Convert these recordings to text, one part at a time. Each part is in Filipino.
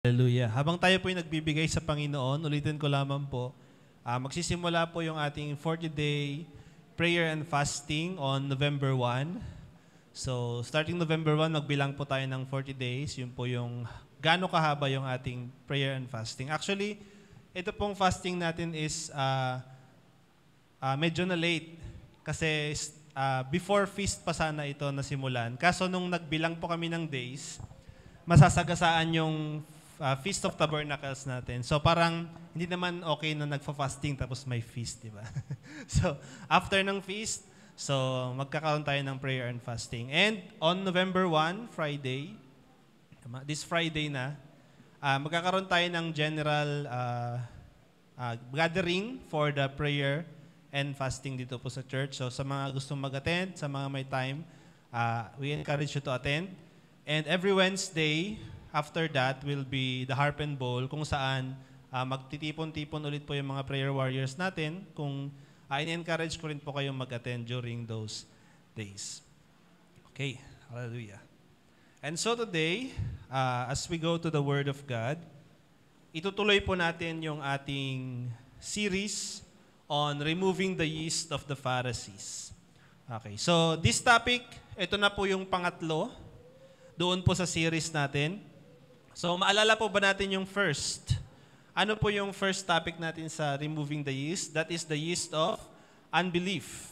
Hallelujah. Habang tayo po yung nagbibigay sa Panginoon, ulitin ko lamang po, magsisimula po yung ating 40-day prayer and fasting on November 1. So, starting November 1, magbilang po tayo ng 40 days. Yun po yung gaano kahaba yung ating prayer and fasting. Actually, ito pong fasting natin is medyo na late kasi before feast pa sana ito nasimulan. Kaso nung nagbilang po kami ng days, masasagasaan yung Feast of Tabernacles natin. So parang hindi naman okay na nagfa-fasting tapos may feast, di ba? So after ng feast, so magkakaroon tayo ng prayer and fasting. And on November 1, Friday, this Friday na, magkakaroon tayo ng general gathering for the prayer and fasting dito po sa church. So sa mga gustong mag-attend, sa mga may time, we encourage you to attend. And every Wednesday, after that will be the Harp and Bowl kung saan magtitipon-tipon ulit po yung mga prayer warriors natin kung in-encourage ko rin po kayong mag-attend during those days. Okay, hallelujah. And so today, as we go to the Word of God, itutuloy po natin yung ating series on removing the yeast of the Pharisees. Okay, so this topic, ito na po yung pangatlo doon po sa series natin. So, maalala po ba natin yung first? Ano po yung first topic natin sa removing the yeast? That is the yeast of unbelief.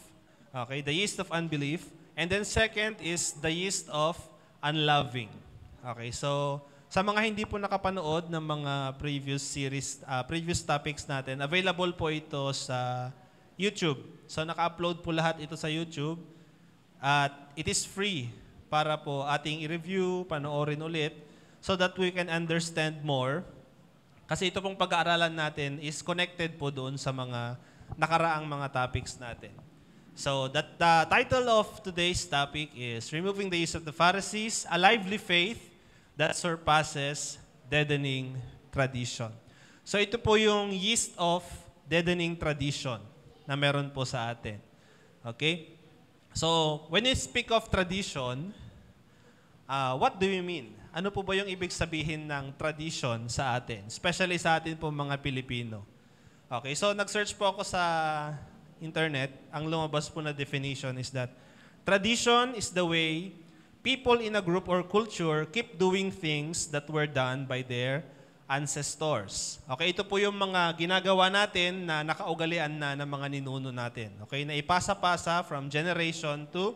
Okay, the yeast of unbelief. And then second is the yeast of unloving. Okay, so sa mga hindi po nakapanood ng mga previous series, previous topics natin, available po ito sa YouTube. So, naka-upload po lahat ito sa YouTube. At it is free para po ating i-review, panoorin ulit, so that we can understand more. Kasi ito pong pag-aaralan natin is connected po doon sa mga nakaraang mga topics natin. So the title of today's topic is Removing the Yeast of the Pharisees, a Lively Faith that Surpasses Deadening Tradition. So ito po yung yeast of deadening tradition na meron po sa atin. Okay? So when we speak of tradition, what do you mean? Ano po ba yung ibig sabihin ng tradition sa atin? Especially sa atin po mga Pilipino. Okay, so nag-search po ako sa internet. Ang lumabas po na definition is that tradition is the way people in a group or culture keep doing things that were done by their ancestors. Okay, ito po yung mga ginagawa natin na nakaugalian na ng mga ninuno natin. Okay, na ipasa-pasa from generation to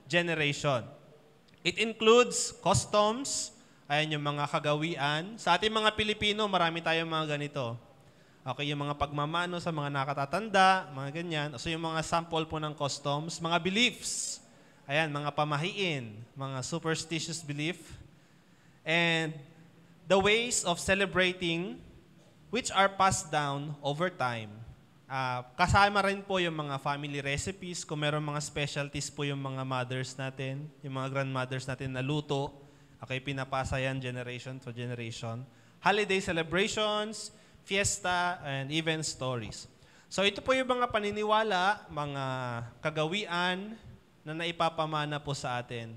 generation. It includes customs, ayan yung mga kagawian. Sa ating mga Pilipino, marami tayong mga ganito. Okay, yung mga pagmamano sa mga nakatatanda, mga ganyan. So yung mga sample po ng customs, mga beliefs. Ayan, mga pamahiin, mga superstitious belief. And the ways of celebrating which are passed down over time. Kasama rin po yung mga family recipes. Kung meron mga specialties po yung mga mothers natin, yung mga grandmothers natin na luto, okay, pinapasa yan generation to generation. Holiday celebrations, fiesta, and even stories. So ito po yung mga paniniwala, mga kagawian na naipapamana po sa atin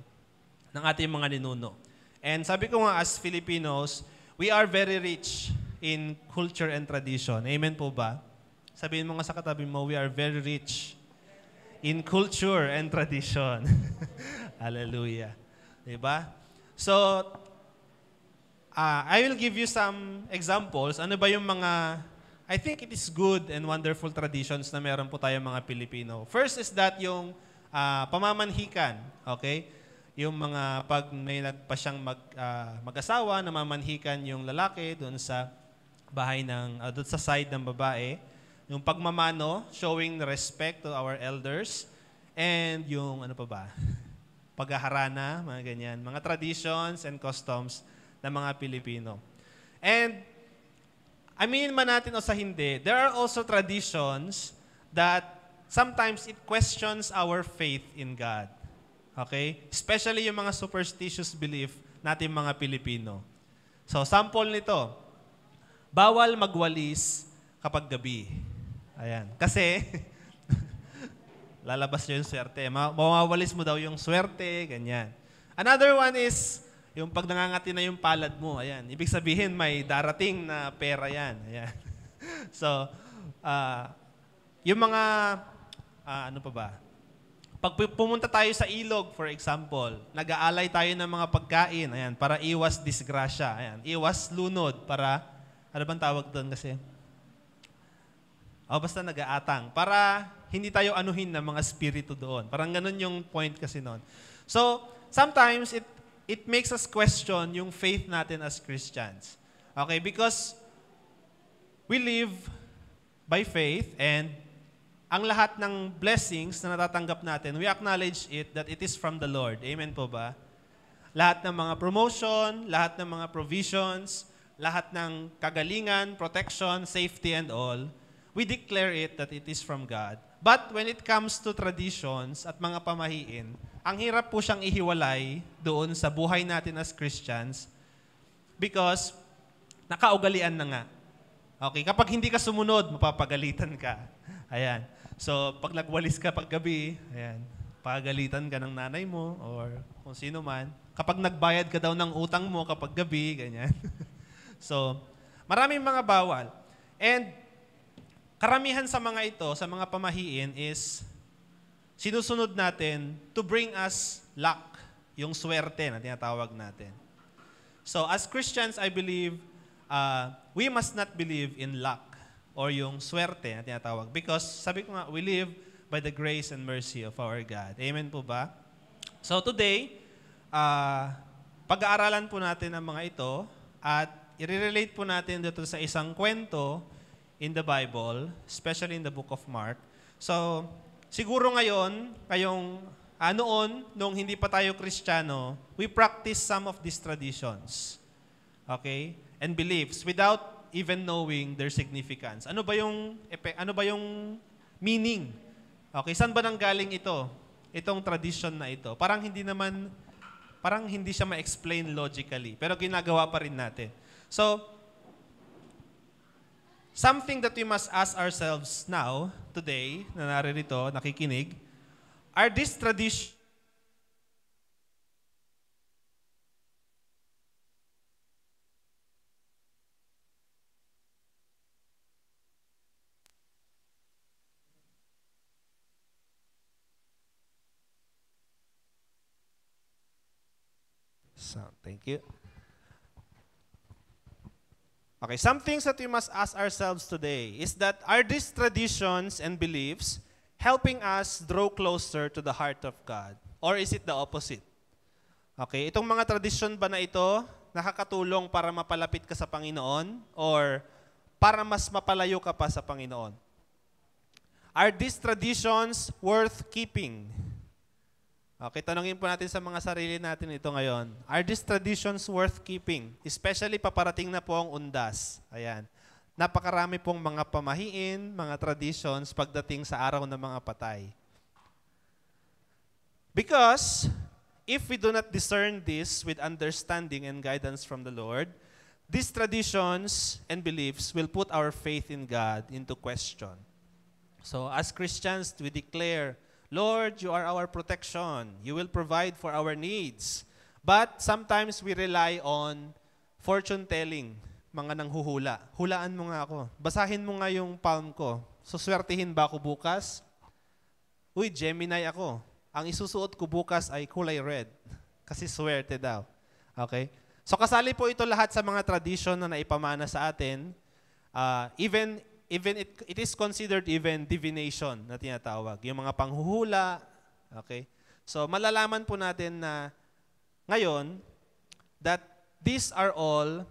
ng ating mga ninuno. And sabi ko nga as Filipinos, we are very rich in culture and tradition. Amen po ba? Sabihin mo nga sa katabi mo, we are very rich in culture and tradition. Hallelujah. Diba? So, I will give you some examples. Ano ba yung mga, I think it is good and wonderful traditions na meron po tayo mga Pilipino. First is that yung pamamanhikan. Okay? Yung mga pag may nagpa siyang mag-asawa, namamanhikan yung lalaki doon sa bahay ng, doon sa side ng babae. Yung pagmamano, showing respect to our elders. And yung, ano pa ba? Paghaharana, mga ganyan. Mga traditions and customs ng mga Pilipino. And, aminin man natin o sa hindi, there are also traditions that sometimes it questions our faith in God. Okay? Especially yung mga superstitious belief natin mga Pilipino. So, sample nito, bawal magwalis kapag gabi. Ayan. Kasi, lalabas nyo yung swerte. Mawawalis mo daw yung swerte, ganyan. Another one is, Yung pag nangangati na yung palad mo, ayan. Ibig sabihin, may darating na pera yan. Ayan. So, yung mga, ano pa ba? Pag pumunta tayo sa ilog, for example, nag-aalay tayo ng mga pagkain, ayan, para iwas disgrasya, ayan, iwas lunod, para, ano bang tawag doon kasi? Basta nag-aatang, para hindi tayo anuhin ng mga spirito doon. Parang ganun yung point kasi noon. So, sometimes it makes us question yung faith natin as Christians. Okay, because we live by faith, and ang lahat ng blessings na natatanggap natin, we acknowledge it that it is from the Lord. Amen po ba? Lahat ng mga promotion, lahat ng mga provisions, lahat ng kagalingan, protection, safety, and all, we declare it that it is from God. But when it comes to traditions at mga pamahiin, ang hirap po siyang ihiwalay doon sa buhay natin as Christians because nakaugalian na nga. Okay, kapag hindi ka sumunod, mapapagalitan ka. Ayan. So, pag nagwalis ka paggabi, ayan, pagalitan ka ng nanay mo or kung sino man. Kapag nagbayad ka daw ng utang mo kapag gabi, ganyan. So, maraming mga bawal. And karamihan sa mga ito, sa mga pamahiin is sinusunod natin to bring us luck, yung swerte na tinatawag natin. So, as Christians, I believe, we must not believe in luck or yung swerte na tinatawag. Because, sabi ko nga, we live by the grace and mercy of our God. Amen po ba? So today, pag-aaralan po natin ang mga ito at i-relate po natin dito sa isang kwento in the Bible, especially in the book of Mark. So, siguro ngayon, noon, nung hindi pa tayo Kristiyano, we practice some of these traditions. Okay? And beliefs without even knowing their significance. Ano ba yung meaning? Okay, saan ba nanggaling ito? Itong tradition na ito. Parang hindi siya ma-explain logically, pero ginagawa pa rin natin. So, something that we must ask ourselves now, today, na naririto, nakikinig, are these traditions thank you. Okay, some things that we must ask ourselves today is that are these traditions and beliefs helping us draw closer to the heart of God? Or is it the opposite? Okay, itong mga tradition ba na ito nakakatulong para mapalapit ka sa Panginoon or para mas mapalayo ka pa sa Panginoon? Are these traditions worth keeping? Okay, tanongin po natin sa mga sarili natin ito ngayon. Are these traditions worth keeping? Especially paparating na po ang undas. Ayan. Napakarami pong mga pamahiin, mga traditions pagdating sa araw ng mga patay. Because if we do not discern this with understanding and guidance from the Lord, these traditions and beliefs will put our faith in God into question. So as Christians, we declare, Lord, you are our protection. You will provide for our needs. But sometimes we rely on fortune-telling, mga nanghuhula. Hulaan mo nga ako. Basahin mo nga yung palm ko. Suswertihin ba ako bukas? Uy, Gemini ako. Ang isusuot ko bukas ay kulay red. Kasi swerte daw. Okay? So kasali po ito lahat sa mga tradition na naipamana sa atin. Even it is considered even divination na tinatawag. Yung mga panghuhula. Okay? So, malalaman po natin na ngayon that these are all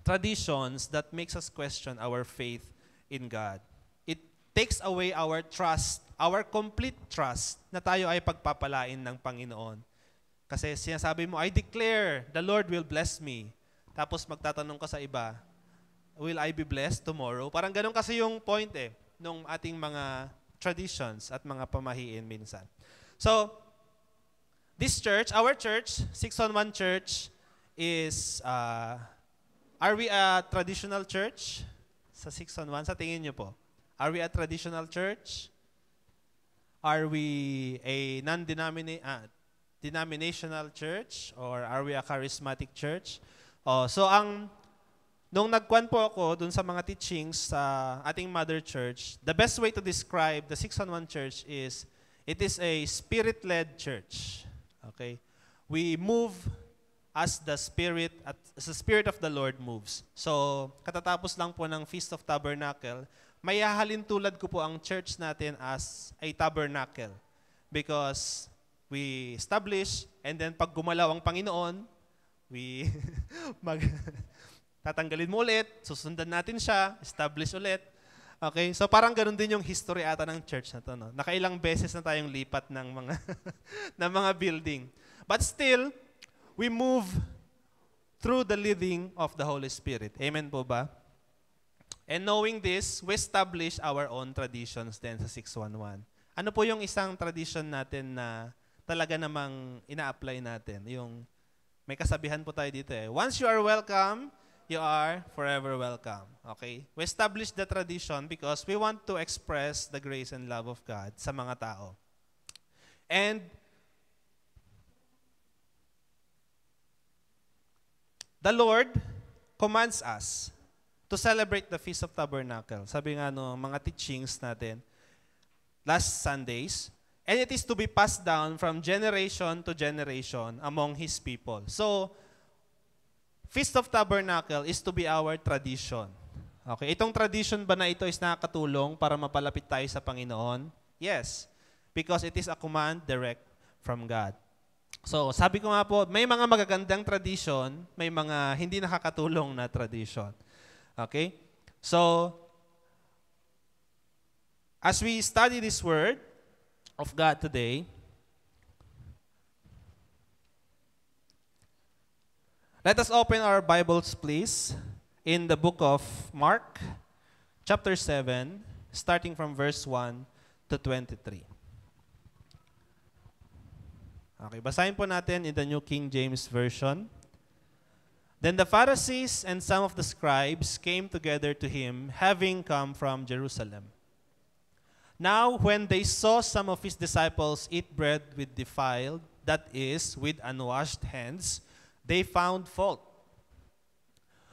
traditions that makes us question our faith in God. It takes away our trust, our complete trust na tayo ay pagpapalain ng Panginoon. Kasi sinasabi mo, I declare, the Lord will bless me. Tapos magtatanong ka sa iba, will I be blessed tomorrow? Parang ganun kasi yung point nung ating mga traditions at mga pamahiin minsan. So, this church, our church, 6-on-1 Church, is, are we a traditional church? Sa 6-on-1, sa tingin nyo po. Are we a traditional church? Are we a denominational church or are we a charismatic church? Nung nagkuhan po ako dun sa mga teachings sa ating mother church, the best way to describe the 611 church is, it is a spirit-led church. Okay? We move as the Spirit of the Lord moves. So, katatapos lang po ng Feast of Tabernacle, may hahalin tulad ko po ang church natin as a tabernacle. Because we establish, and then pag gumalaw ang Panginoon, we tatanggalin mo ulit, susundan natin siya, establish ulit. Okay? So parang ganun din yung history ata ng church na to. No? Nakailang beses na tayong lipat ng mga, ng mga building. But still, we move through the leading of the Holy Spirit. Amen po ba? And knowing this, we establish our own traditions then sa 611. Ano po yung isang tradition natin na talaga namang ina-apply natin? Yung may kasabihan po tayo dito eh. Once you are welcome, you are forever welcome. Okay? We establish the tradition because we want to express the grace and love of God sa mga tao. And the Lord commands us to celebrate the Feast of Tabernacle. Sabi nga no, mga teachings natin last Sundays, and it is to be passed down from generation to generation among His people. So, Feast of Tabernacle is to be our tradition. Okay, itong tradition ba na ito is nakakatulong para mapalapit tayo sa Panginoon? Yes, because it is a command direct from God. So, sabi ko nga po, may mga magagandang tradition, may mga hindi nakakatulong na tradition. Okay? So, as we study this word of God today, let us open our Bibles, please, in the book of Mark, chapter 7, starting from verse 1 to 23. Okay, basahin po natin in the New King James Version. Then the Pharisees and some of the scribes came together to him, having come from Jerusalem. Now, when they saw some of his disciples eat bread with defiled, that is, with unwashed hands, they found fault.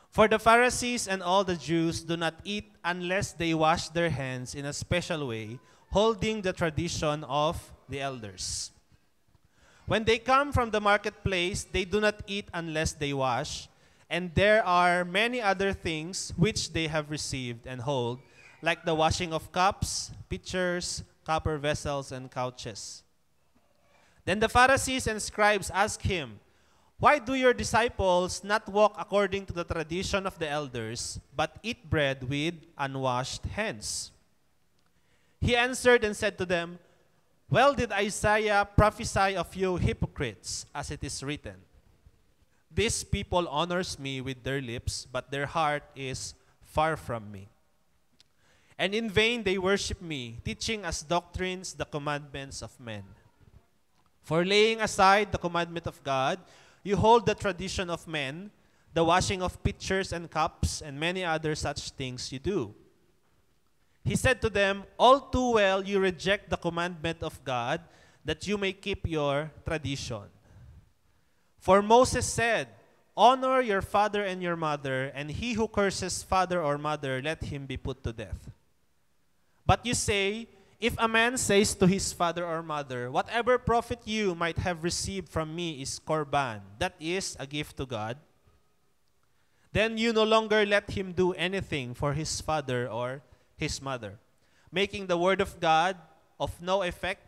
For the Pharisees and all the Jews do not eat unless they wash their hands in a special way, holding the tradition of the elders. When they come from the marketplace, they do not eat unless they wash, and there are many other things which they have received and hold, like the washing of cups, pitchers, copper vessels, and couches. Then the Pharisees and scribes asked him, "Why do your disciples not walk according to the tradition of the elders, but eat bread with unwashed hands?" He answered and said to them, "Well did Isaiah prophesy of you hypocrites, as it is written, 'This people honors me with their lips, but their heart is far from me. And in vain they worship me, teaching as doctrines the commandments of men. For laying aside the commandment of God, you hold the tradition of men, the washing of pitchers and cups, and many other such things you do.' He said to them, 'All too well you reject the commandment of God, that you may keep your tradition. For Moses said, Honor your father and your mother, and he who curses father or mother, let him be put to death. But you say, if a man says to his father or mother, whatever profit you might have received from me is korban, that is, a gift to God, then you no longer let him do anything for his father or his mother, making the word of God of no effect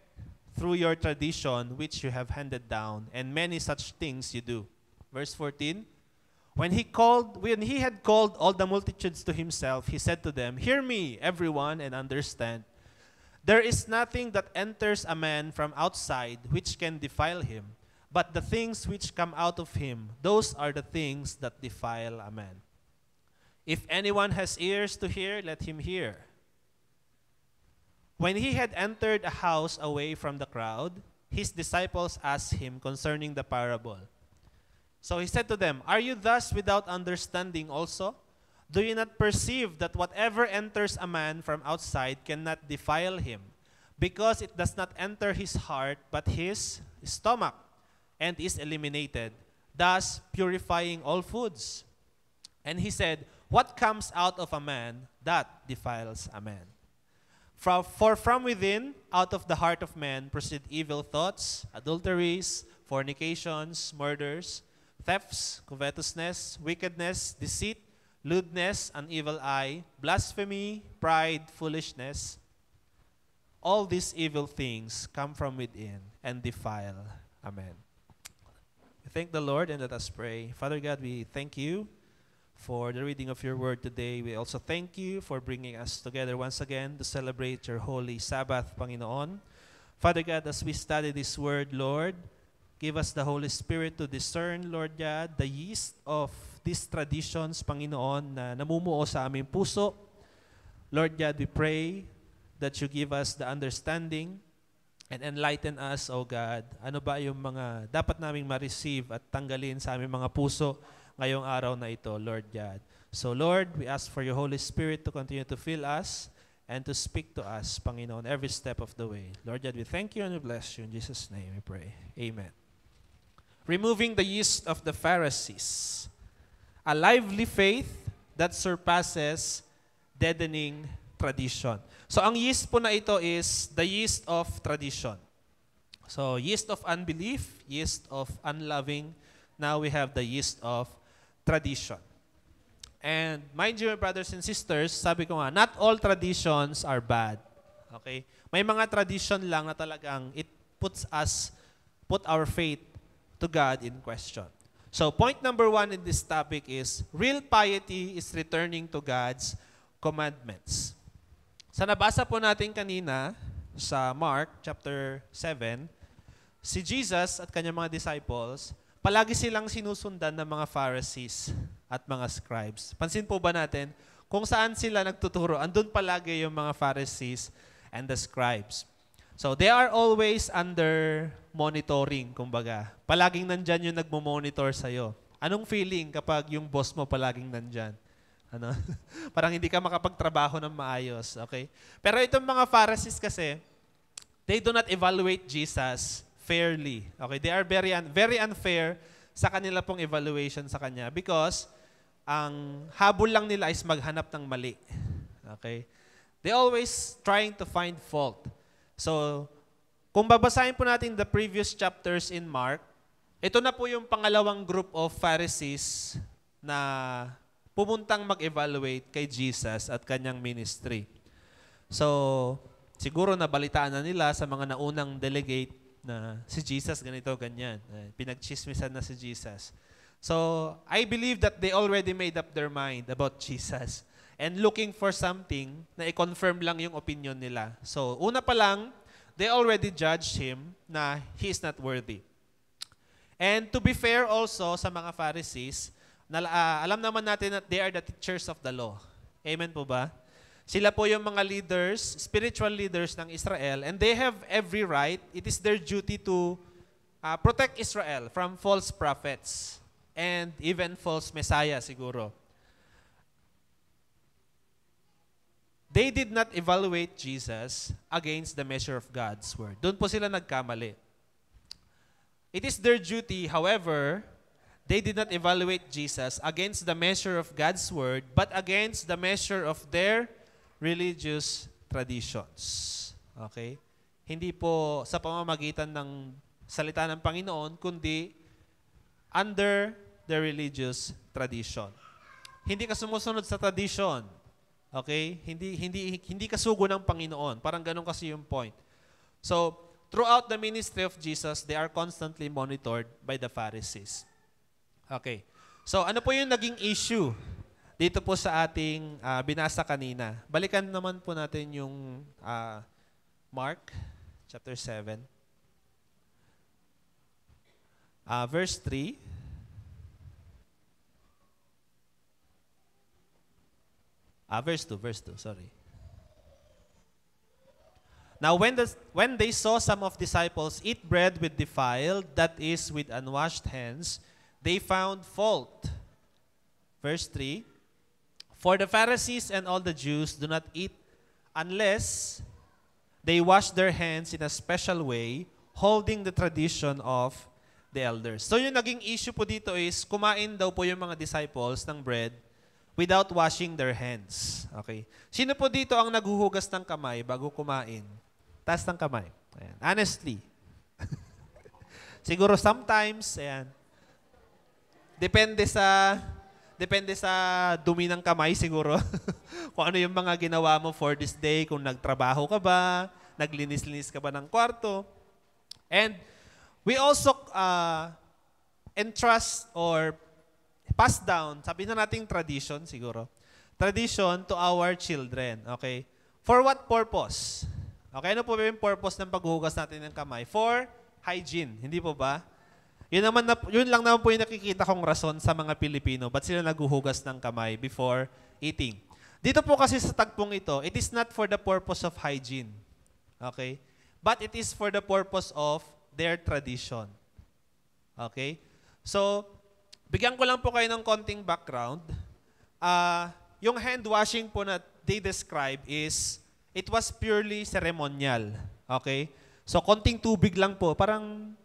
through your tradition which you have handed down, and many such things you do." Verse 14, when he had called all the multitudes to himself, he said to them, "Hear me, everyone, and understand. There is nothing that enters a man from outside which can defile him, but the things which come out of him, those are the things that defile a man. If anyone has ears to hear, let him hear." When he had entered a house away from the crowd, his disciples asked him concerning the parable. So he said to them, "Are you thus without understanding also? Do you not perceive that whatever enters a man from outside cannot defile him, because it does not enter his heart, but his stomach, and is eliminated, thus purifying all foods. And he said, what comes out of a man, that defiles a man. For from within, out of the heart of man, proceed evil thoughts, adulteries, fornications, murders, thefts, covetousness, wickedness, deceit, lewdness, an evil eye, blasphemy, pride, foolishness. All these evil things come from within and defile. Amen. We thank the Lord and let us pray. Father God, we thank you for the reading of your word today. We also thank you for bringing us together once again to celebrate your holy Sabbath, Panginoon. Father God, as we study this word, Lord, give us the Holy Spirit to discern, Lord God, the yeast of these traditions, Panginoon, na namumuo sa aming puso. Lord God, we pray that you give us the understanding and enlighten us, O God. Ano ba yung mga dapat naming ma-receive at tanggalin sa aming mga puso ngayong araw na ito, Lord God. So, Lord, we ask for your Holy Spirit to continue to fill us and to speak to us, Panginoon, every step of the way. Lord God, we thank you and we bless you. In Jesus' name we pray. Amen. Removing the yeast of the Pharisees. A lively faith that surpasses deadening tradition. So, ang yeast po na ito is the yeast of tradition. So, yeast of unbelief, yeast of unloving. Now we have the yeast of tradition. And mind you, brothers and sisters, sabi ko nga, not all traditions are bad. Okay? May mga tradition lang na talagang it put our faith to God in question. So point number 1 in this topic is, real piety is returning to God's commandments. Sa nabasa po natin kanina sa Mark chapter 7, si Jesus at kanyang mga disciples, palagi silang sinusundan ng mga Pharisees at mga scribes. Pansin po ba natin, kung saan sila nagtuturo, andun palagi yung mga Pharisees and the scribes. So they are always under monitoring, kumbaga. Palaging nandyan yung nagmo-monitor sa'yo. Anong feeling kapag yung boss mo palaging nandyan? Ano? Parang hindi ka makapagtrabaho ng maayos. Okay? Pero itong mga Pharisees kasi, they do not evaluate Jesus fairly. Okay, they are very unfair sa kanila pong evaluation sa kanya because ang habol lang nila is maghanap ng mali. Okay? They always trying to find fault. So, kung babasahin po natin the previous chapters in Mark, ito na po yung pangalawang group of Pharisees na pumuntang mag-evaluate kay Jesus at kanyang ministry. So, siguro nabalitaan na nila sa mga naunang delegate na si Jesus ganito, ganyan. Pinagchismisan na si Jesus. So, I believe that they already made up their mind about Jesus and looking for something na i-confirm lang yung opinion nila. So, una pa lang, they already judged him na he is not worthy. And to be fair also sa mga Pharisees, alam naman natin that they are the teachers of the law. Amen po ba? Sila po yung mga leaders, spiritual leaders ng Israel, and they have every right. It is their duty to protect Israel from false prophets and even false messiah siguro. They did not evaluate Jesus against the measure of God's word. Doon po sila nagkamali. It is their duty, however, they did not evaluate Jesus against the measure of God's word, but against the measure of their religious traditions. Okay? Hindi po sa pamamagitan ng salita ng Panginoon, kundi under the religious tradition. Hindi ka sumusunod sa tradition. Okay? Hindi ka sugo ng Panginoon. Parang ganun kasi yung point. So, throughout the ministry of Jesus, they are constantly monitored by the Pharisees. Okay. So, ano po yung naging issue dito po sa ating binasa kanina? Balikan naman po natin yung Mark chapter 7. Verse 3. Verse 2, sorry. Now when they saw some of disciples eat bread with defiled, that is, with unwashed hands, they found fault. Verse 3, for the Pharisees and all the Jews do not eat unless they wash their hands in a special way, holding the tradition of the elders. So yung naging issue po dito is kumain daw po yung mga disciples ng bread without washing their hands. Okay? Sino po dito ang naghuhugas ng kamay bago kumain? Taas ng kamay. Ayan. Honestly. Siguro sometimes, ayan. Depende sa dumi ng kamay siguro. Kung ano yung mga ginawa mo for this day, kung nagtrabaho ka ba, naglinis-linis ka ba ng kwarto. And we also entrust or pass down, sabi na nating tradition siguro, tradition to our children. Okay? For what purpose? Okay, ano po ba yung purpose ng paghuhugas natin ng kamay? For hygiene, hindi po ba? Yun lang naman po yung nakikita kong rason sa mga Pilipino. Ba't sila naghuhugas ng kamay before eating? Dito po kasi sa tagpong ito, it is not for the purpose of hygiene. Okay? But it is for the purpose of their tradition. Okay? So, bigyan ko lang po kayo ng konting background. Yung hand washing po na they describe is, it was purely ceremonial. Okay? So, konting tubig lang po. Parang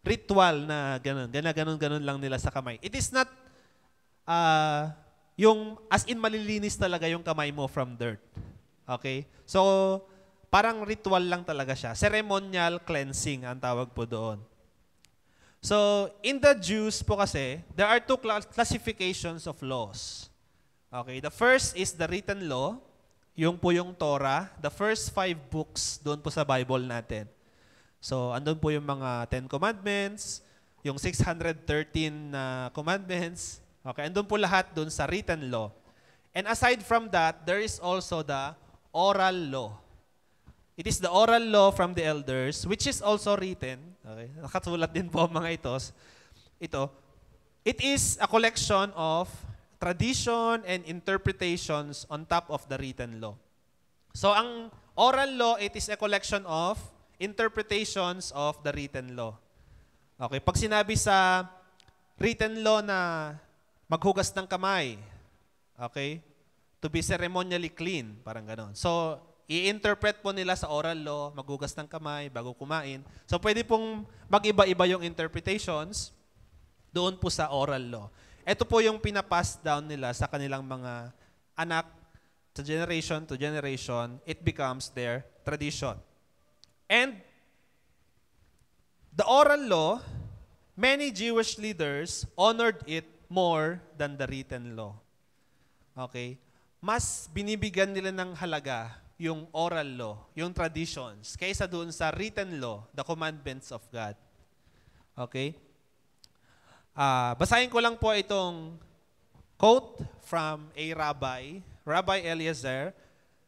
ritual na ganun lang nila sa kamay. It is not yung as in malilinis talaga yung kamay mo from dirt. Okay? So, parang ritual lang talaga siya. Ceremonial cleansing ang tawag po doon. So, in the Jews po kasi, there are two classifications of laws. Okay? The first is the written law, yung po yung Torah, the first 5 books doon po sa Bible natin. So, andun po yung mga 10 commandments, yung 613 na commandments. Okay, andun po lahat doon sa written law. And aside from that, there is also the oral law. It is the oral law from the elders, which is also written. Okay, nakasulat din po mga ito. It is a collection of tradition and interpretations on top of the written law. So, ang oral law, it is a collection of interpretations of the written law. Okay, pag sinabi sa written law na maghugas ng kamay, okay, to be ceremonially clean, parang gano'n. So, i-interpret po nila sa oral law, maghugas ng kamay bago kumain. So, pwede pong mag-iba-iba yung interpretations doon po sa oral law. Ito po yung pinapass down nila sa kanilang mga anak, to generation, it becomes their tradition. And the oral law, many Jewish leaders honored it more than the written law. Okay? Mas binibigyan nila ng halaga yung oral law, yung traditions, kaysa doon sa written law, the commandments of God. Okay? Basahin ko lang po itong quote from a rabbi, Rabbi Eliezer.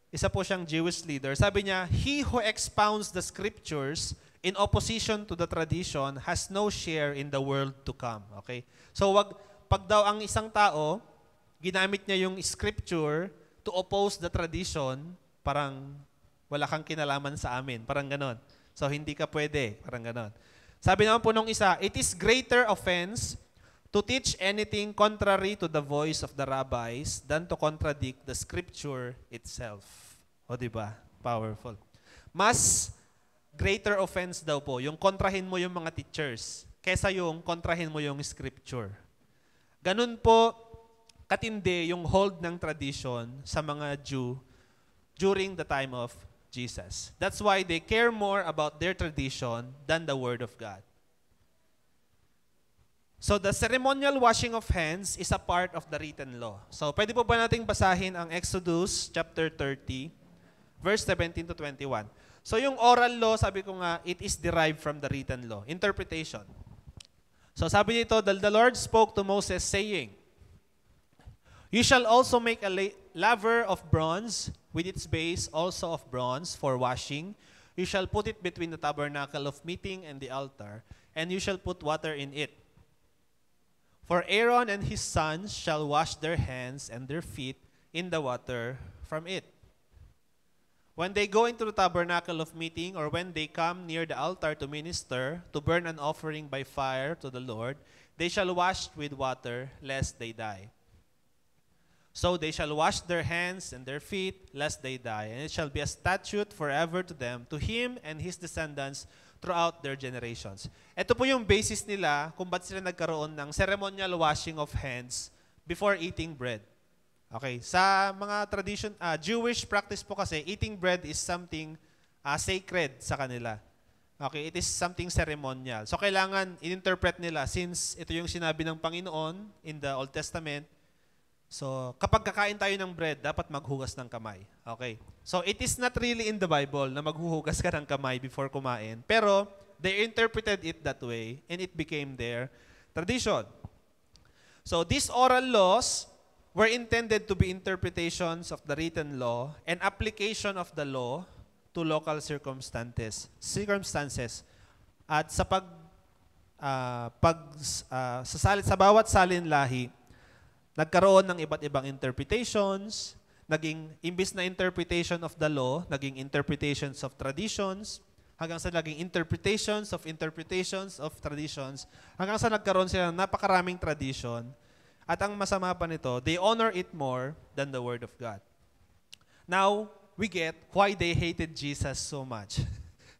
Isa po siyang Jewish leader. Sabi niya, "He who expounds the scriptures in opposition to the tradition has no share in the world to come." Okay? So, pag daw ang isang tao, ginamit niya yung scripture to oppose the tradition, parang wala kang kinalaman sa amin. Parang ganon. So, hindi ka pwede. Parang ganon. Sabi naman po nung isa, "It is greater offense to teach anything contrary to the voice of the rabbis than to contradict the scripture itself." O diba? Powerful. Mas greater offense daw po, yung kontrahin mo yung mga teachers, kesa yung kontrahin mo yung scripture. Ganun po katindi yung hold ng tradition sa mga Jew during the time of Jesus. That's why they care more about their tradition than the Word of God. So the ceremonial washing of hands is a part of the written law. So pwede po ba nating basahin ang Exodus chapter 30, verse 17 to 21. So yung oral law, sabi ko nga, it is derived from the written law. Interpretation. So sabi nito, the Lord spoke to Moses saying, "You shall also make a laver of bronze with its base also of bronze for washing. You shall put it between the tabernacle of meeting and the altar, and you shall put water in it. For Aaron and his sons shall wash their hands and their feet in the water from it. When they go into the tabernacle of meeting, or when they come near the altar to minister, to burn an offering by fire to the Lord, they shall wash with water, lest they die. So they shall wash their hands and their feet, lest they die. And it shall be a statute forever to them, to him and his descendants, throughout their generations. Ito po yung basis nila kung ba't sila nagkaroon ng ceremonial washing of hands before eating bread. Okay, sa mga tradition, Jewish practice po kasi, eating bread is something sacred sa kanila. Okay, it is something ceremonial. So kailangan in-interpret nila since ito yung sinabi ng Panginoon in the Old Testament. So kapag kakain tayo ng bread, dapat maghugas ng kamay. Okay. So it is not really in the Bible na maghuhugas ka ng kamay before kumain. Pero they interpreted it that way and it became their tradition. So these oral laws were intended to be interpretations of the written law and application of the law to local circumstances. At sa sa bawat salinlahi, nagkaroon ng iba't ibang interpretations, naging imbis na interpretation of the law, naging interpretations of traditions, hanggang sa naging interpretations of traditions, hanggang sa nagkaroon sila ng napakaraming tradition. At ang masama pa nito, they honor it more than the Word of God. Now, we get why they hated Jesus so much.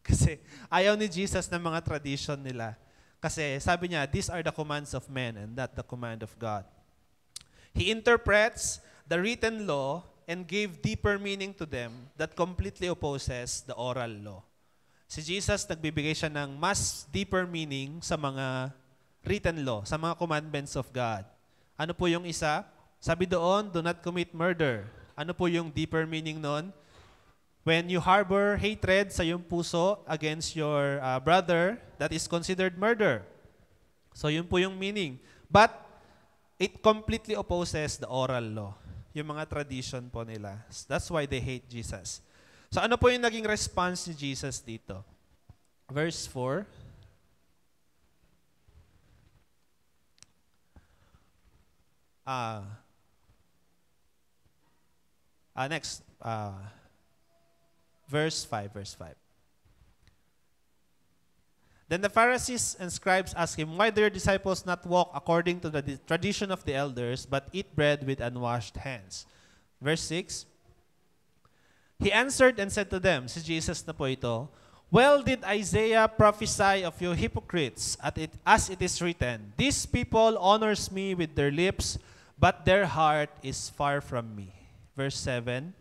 Kasi ayaw ni Jesus ng mga tradition nila. Kasi sabi niya, these are the commands of men and not the command of God. He interprets the written law and gave deeper meaning to them that completely opposes the oral law. Si Jesus, nagbibigay siya ng mas deeper meaning sa mga written law, sa mga commandments of God. Ano po yung isa? Sabi doon, do not commit murder. Ano po yung deeper meaning noon? When you harbor hatred sa iyong puso against your brother, that is considered murder. So yun po yung meaning. But it completely opposes the oral law. Yung mga tradition po nila. That's why they hate Jesus. So ano po yung naging response ni Jesus dito? Verse 4. Next. Verse 5. Then the Pharisees and scribes asked him, why do your disciples not walk according to the tradition of the elders, but eat bread with unwashed hands? Verse 6. He answered and said to them, si Jesus na po ito, well did Isaiah prophesy of you hypocrites, as it is written, these people honors me with their lips, but their heart is far from me. Verse 7.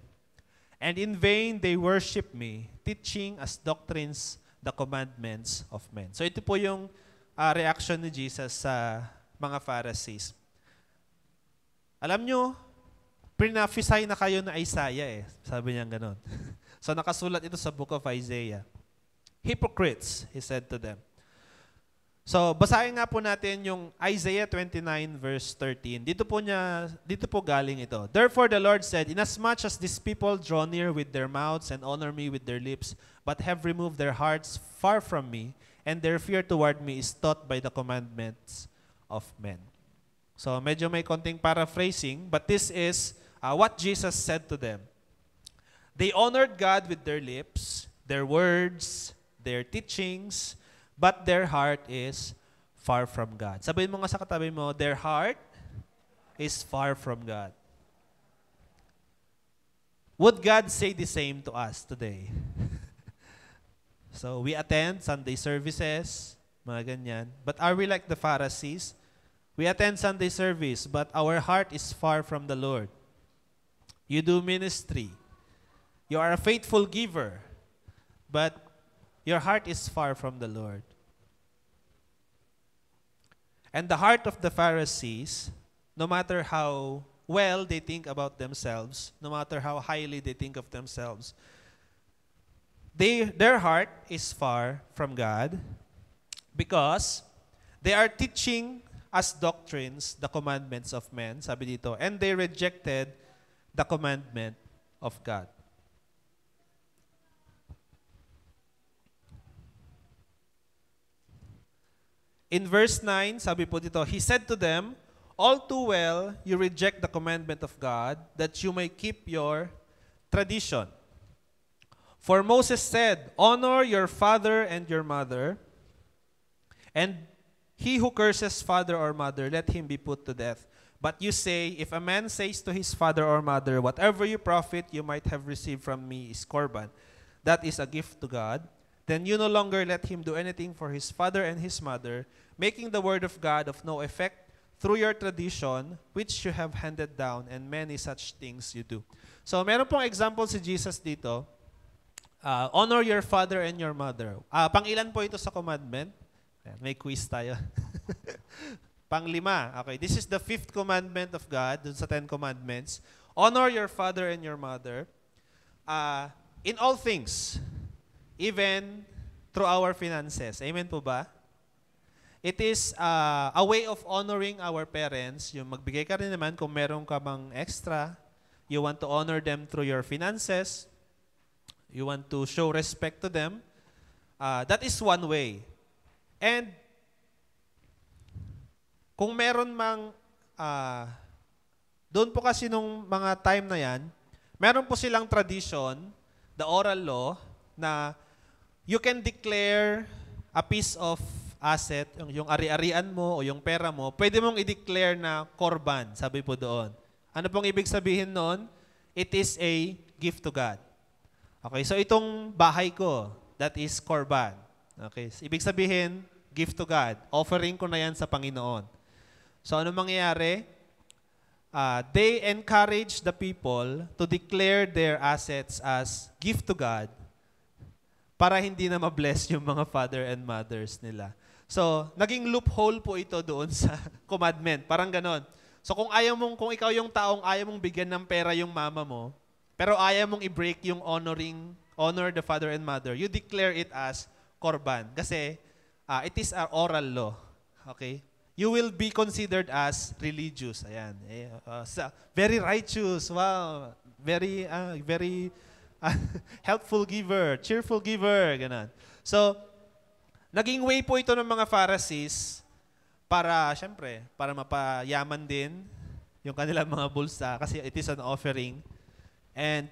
And in vain they worship me, teaching as doctrines the commandments of men. So ito po yung reaction ni Jesus sa mga Pharisees. Alam nyo, prophesy na kayo na Isaiah Sabi niya gano'n. So nakasulat ito sa book of Isaiah. Hypocrites, he said to them. So basahin nga po natin yung Isaiah 29 verse 13. Dito po galing ito. Therefore the Lord said, inasmuch as these people draw near with their mouths and honor me with their lips, but have removed their hearts far from me, and their fear toward me is taught by the commandments of men. So medyo may konting paraphrasing, but this is what Jesus said to them. They honored God with their lips, their words, their teachings, but their heart is far from God. Sabihin mo nga sa katabi mo, their heart is far from God. Would God say the same to us today? So we attend Sunday services, mga ganyan. But are we like the Pharisees? We attend Sunday service, but our heart is far from the Lord. You do ministry. You are a faithful giver, but your heart is far from the Lord. And the heart of the Pharisees, no matter how well they think about themselves, no matter how highly they think of themselves, their heart is far from God because they are teaching as doctrines the commandments of men, sabi dito, and they rejected the commandment of God. In verse 9, sabi po dito, he said to them, all too well you reject the commandment of God, that you may keep your tradition. For Moses said, honor your father and your mother, and he who curses father or mother, let him be put to death. But you say, if a man says to his father or mother, whatever you profit you might have received from me is korban, that is a gift to God, Then you no longer let him do anything for his father and his mother, making the word of God of no effect through your tradition, which you have handed down, and many such things you do. So, meron pong example si Jesus dito. Honor your father and your mother. Pang-ilan po ito sa commandment? Ayan, may quiz tayo. Pang-5. Okay, this is the 5th commandment of God, dun sa 10 commandments. Honor your father and your mother in all things, even through our finances. Amen po ba? It is a way of honoring our parents. Yung magbigay ka rin naman kung meron ka mang extra. You want to honor them through your finances. You want to show respect to them. That is one way. And kung meron mang, doon po kasi nung mga time na yan, meron po silang tradition, the oral law, na you can declare a piece of asset, yung ari-arian mo o yung pera mo, pwede mong i-declare na korban, sabi po doon. Ano pong ibig sabihin noon? It is a gift to God. Okay, so itong bahay ko, that is korban. Okay, so ibig sabihin, gift to God. Offering ko na yan sa Panginoon. So ano mangyayari? They encourage the people to declare their assets as gift to God para hindi na ma-bless yung mga father and mothers nila. So, naging loophole po ito doon sa commandment. Parang ganon. So, kung ikaw yung taong ayaw mong bigyan ng pera yung mama mo, pero ayaw mong i-break yung honor the father and mother, you declare it as korban. Kasi, it is our oral law. Okay? You will be considered as religious. Ayan. Very righteous. Wow. Very helpful giver. Cheerful giver. Ganon. So, naging way po ito ng mga Pharisees para, syempre, para mapayaman din yung kanilang mga bulsa kasi it is an offering. And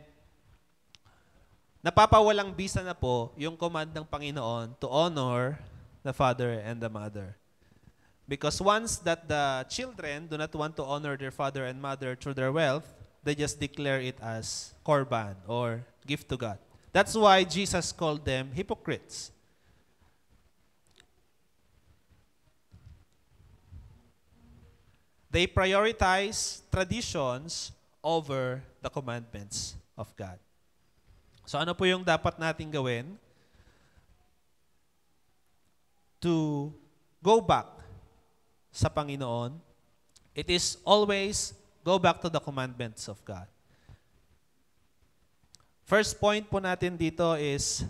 napapawalang bisa na po yung command ng Panginoon to honor the father and the mother. Because once that the children do not want to honor their father and mother through their wealth, they just declare it as korban or gift to God. That's why Jesus called them hypocrites. They prioritize traditions over the commandments of God. So ano po yung dapat nating gawin? To go back sa Panginoon, it is always go back to the commandments of God. First point po natin dito is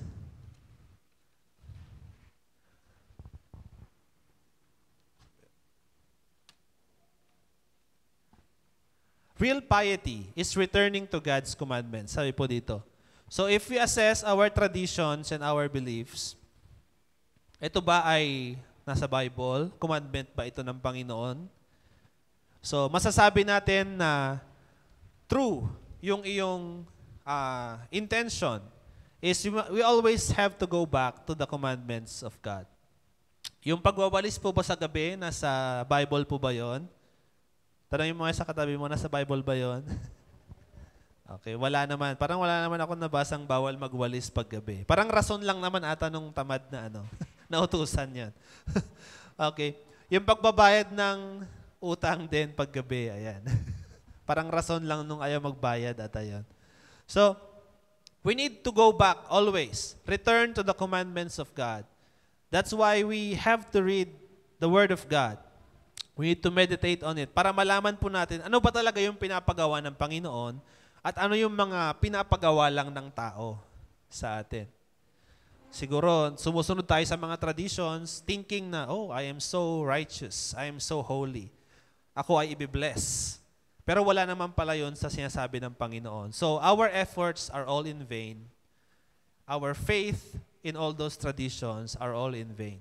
real piety is returning to God's commandments. Sabi po dito. So if we assess our traditions and our beliefs, ito ba ay nasa Bible? Commandment ba ito ng Panginoon? So masasabi natin na true yung iyong intention is we always have to go back to the commandments of God. Yung pagwawalis po ba sa gabi, nasa Bible po ba yon? Tanongin mo nga sa katabi mo, nasa Bible ba yon? Okay, wala naman. Parang wala naman ako nabasang bawal magwalis paggabi. Parang rason lang naman ata nung tamad na nautusan yan. Okay. Yung pagbabayad ng utang din paggabi, ayan. Parang rason lang nung ayaw magbayad ata yan. So, we need to go back always. Return to the commandments of God. That's why we have to read the Word of God. We need to meditate on it para malaman po natin ano ba talaga yung pinapagawa ng Panginoon at ano yung mga pinapagawa lang ng tao sa atin. Siguro, sumusunod tayo sa mga traditions thinking na, oh, I am so righteous, I am so holy. Ako ay ibibless. Pero wala naman pala yun sa sinasabi ng Panginoon. So, our efforts are all in vain. Our faith in all those traditions are all in vain.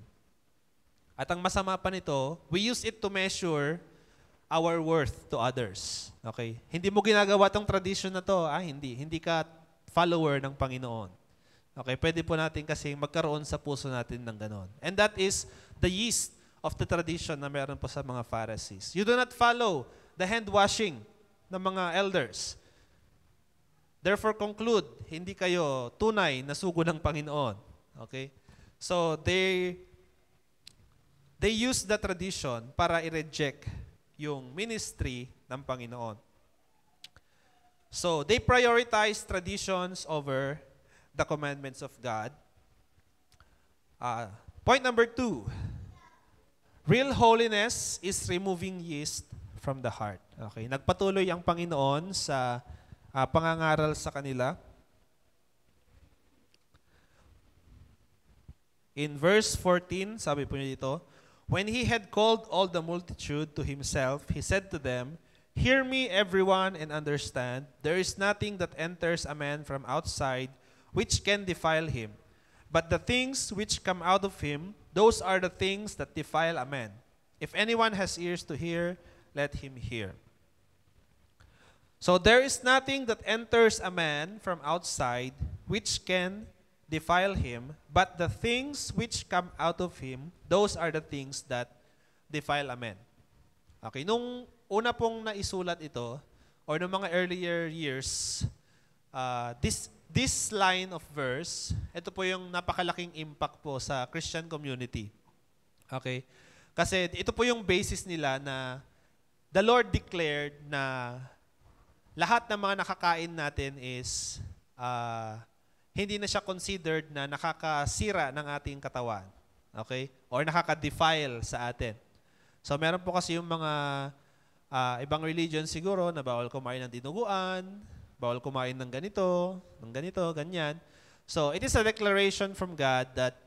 At ang masama pa nito, we use it to measure our worth to others. Okay? Hindi mo ginagawa tong tradition na to. Hindi ka follower ng Panginoon. Okay? Pwede po natin kasi magkaroon sa puso natin ng ganon. And that is the yeast of the tradition na meron po sa mga Pharisees. You do not follow the hand washing ng mga elders. Therefore conclude, hindi kayo tunay na sugo ng Panginoon. Okay? So they use the tradition para i-reject yung ministry ng Panginoon. So they prioritize traditions over the commandments of God. Point number 2. Real holiness is removing yeast from the heart. Okay, nagpatuloy ang Panginoon sa pangangaral sa kanila. In verse 14, sabi po niya dito, when he had called all the multitude to himself, he said to them, "Hear me, everyone, and understand. There is nothing that enters a man from outside which can defile him. But the things which come out of him, those are the things that defile a man. If anyone has ears to hear, let him hear." So there is nothing that enters a man from outside which can defile him, but the things which come out of him, those are the things that defile a man. Okay, nung una pong naisulat ito, or nung mga earlier years, this line of verse, ito po yung napakalaking impact po sa Christian community. Okay? Kasi ito po yung basis nila na the Lord declared na lahat ng mga nakakain natin is hindi na siya considered na nakakasira ng ating katawan. Okay? Or nakaka-defile sa atin. So meron po kasi yung mga ibang religion siguro na bawal kumain ng dinuguan, bawal kumain ng ganito, ganyan. So it is a declaration from God that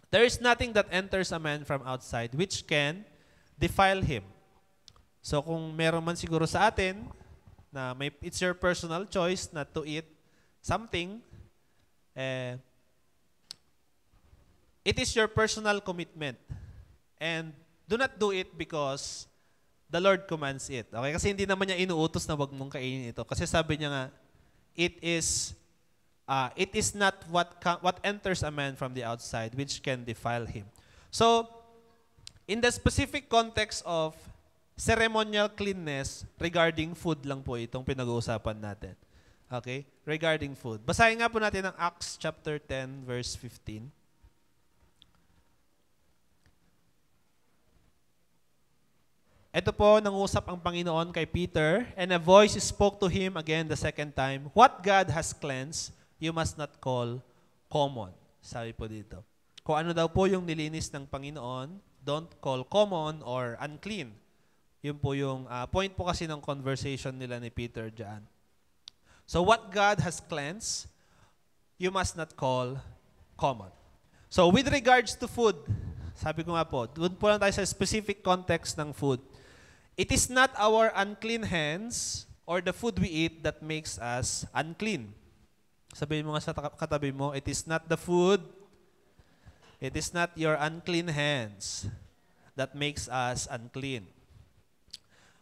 there is nothing that enters a man from outside which can defile him. So kung meron man siguro sa atin na it's your personal choice not to eat something, it is your personal commitment. And do not do it because the Lord commands it. Okay? Kasi hindi naman niya inuutos na wag mong kainin ito. Kasi sabi niya nga, it is not what enters a man from the outside which can defile him. So, in the specific context of ceremonial cleanness, regarding food lang po itong pinag-uusapan natin. Okay? Regarding food. Basahin nga po natin ang Acts chapter 10, verse 15. Ito po, nangusap ang Panginoon kay Peter, and a voice spoke to him again the second time, "What God has cleansed, you must not call common." Sabi po dito. Kung ano daw po yung nilinis ng Panginoon, don't call common or unclean. Yun po yung point po kasi ng conversation nila ni Peter dyan. So what God has cleansed, you must not call common. So with regards to food, sabi ko nga po, doon po lang tayo sa specific context ng food. It is not our unclean hands or the food we eat that makes us unclean. Sabihin mo nga sa katabi mo, it is not the food, it is not your unclean hands that makes us unclean.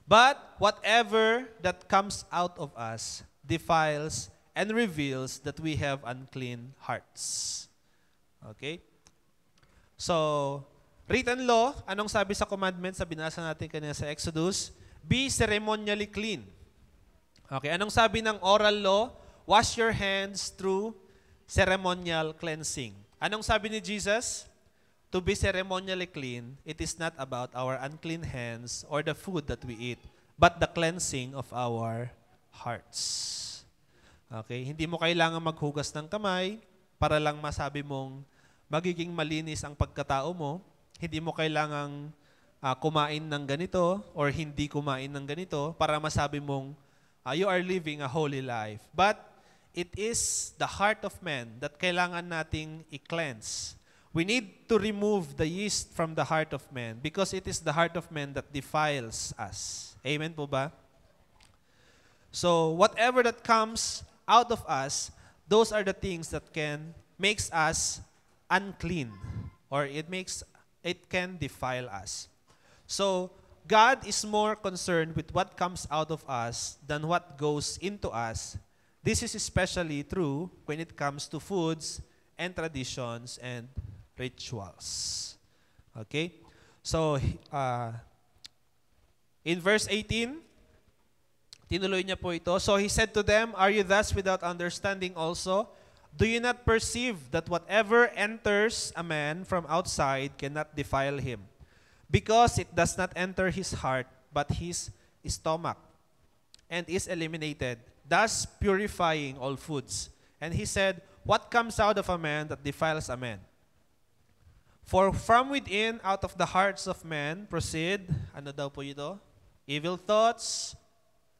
But whatever that comes out of us defiles and reveals that we have unclean hearts. Okay? So, written law, anong sabi sa commandments? Binasa natin kanina sa Exodus, be ceremonially clean. Okay, anong sabi ng oral law? Wash your hands through ceremonial cleansing. Anong sabi ni Jesus? To be ceremonially clean, it is not about our unclean hands or the food that we eat, but the cleansing of our hearts. Okay, hindi mo kailangan maghugas ng kamay para lang masabi mong magiging malinis ang pagkatao mo. Hindi mo kailangang kumain ng ganito or hindi kumain ng ganito para masabi mong you are living a holy life. But it is the heart of man that kailangan nating i-cleanse. We need to remove the yeast from the heart of man because it is the heart of man that defiles us. Amen po ba? So whatever that comes out of us, those are the things that makes us unclean, or it can defile us. So God is more concerned with what comes out of us than what goes into us. This is especially true when it comes to foods and traditions and rituals. Okay? So, in verse 18, tinuloy niya po ito. So he said to them, "Are you thus without understanding also? Do you not perceive that whatever enters a man from outside cannot defile him, because it does not enter his heart, but his stomach, and is eliminated, thus purifying all foods? And he said, what comes out of a man that defiles a man? For from within, out of the hearts of men, proceed, ano daw po ito? Evil thoughts,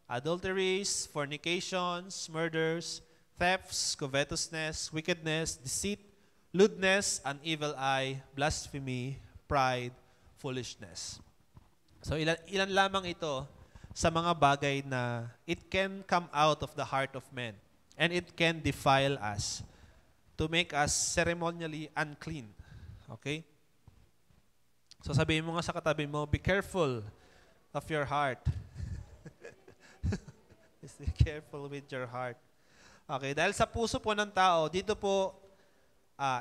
adulteries, fornications, murders, thefts, covetousness, wickedness, deceit, lewdness, an evil eye, blasphemy, pride, foolishness. So ilan lamang ito sa mga bagay na it can come out of the heart of men and it can defile us to make us ceremonially unclean. Okay? So sabihin mo nga sa katabi mo, be careful of your heart. Be careful with your heart. Okay, dahil sa puso po ng tao, dito po,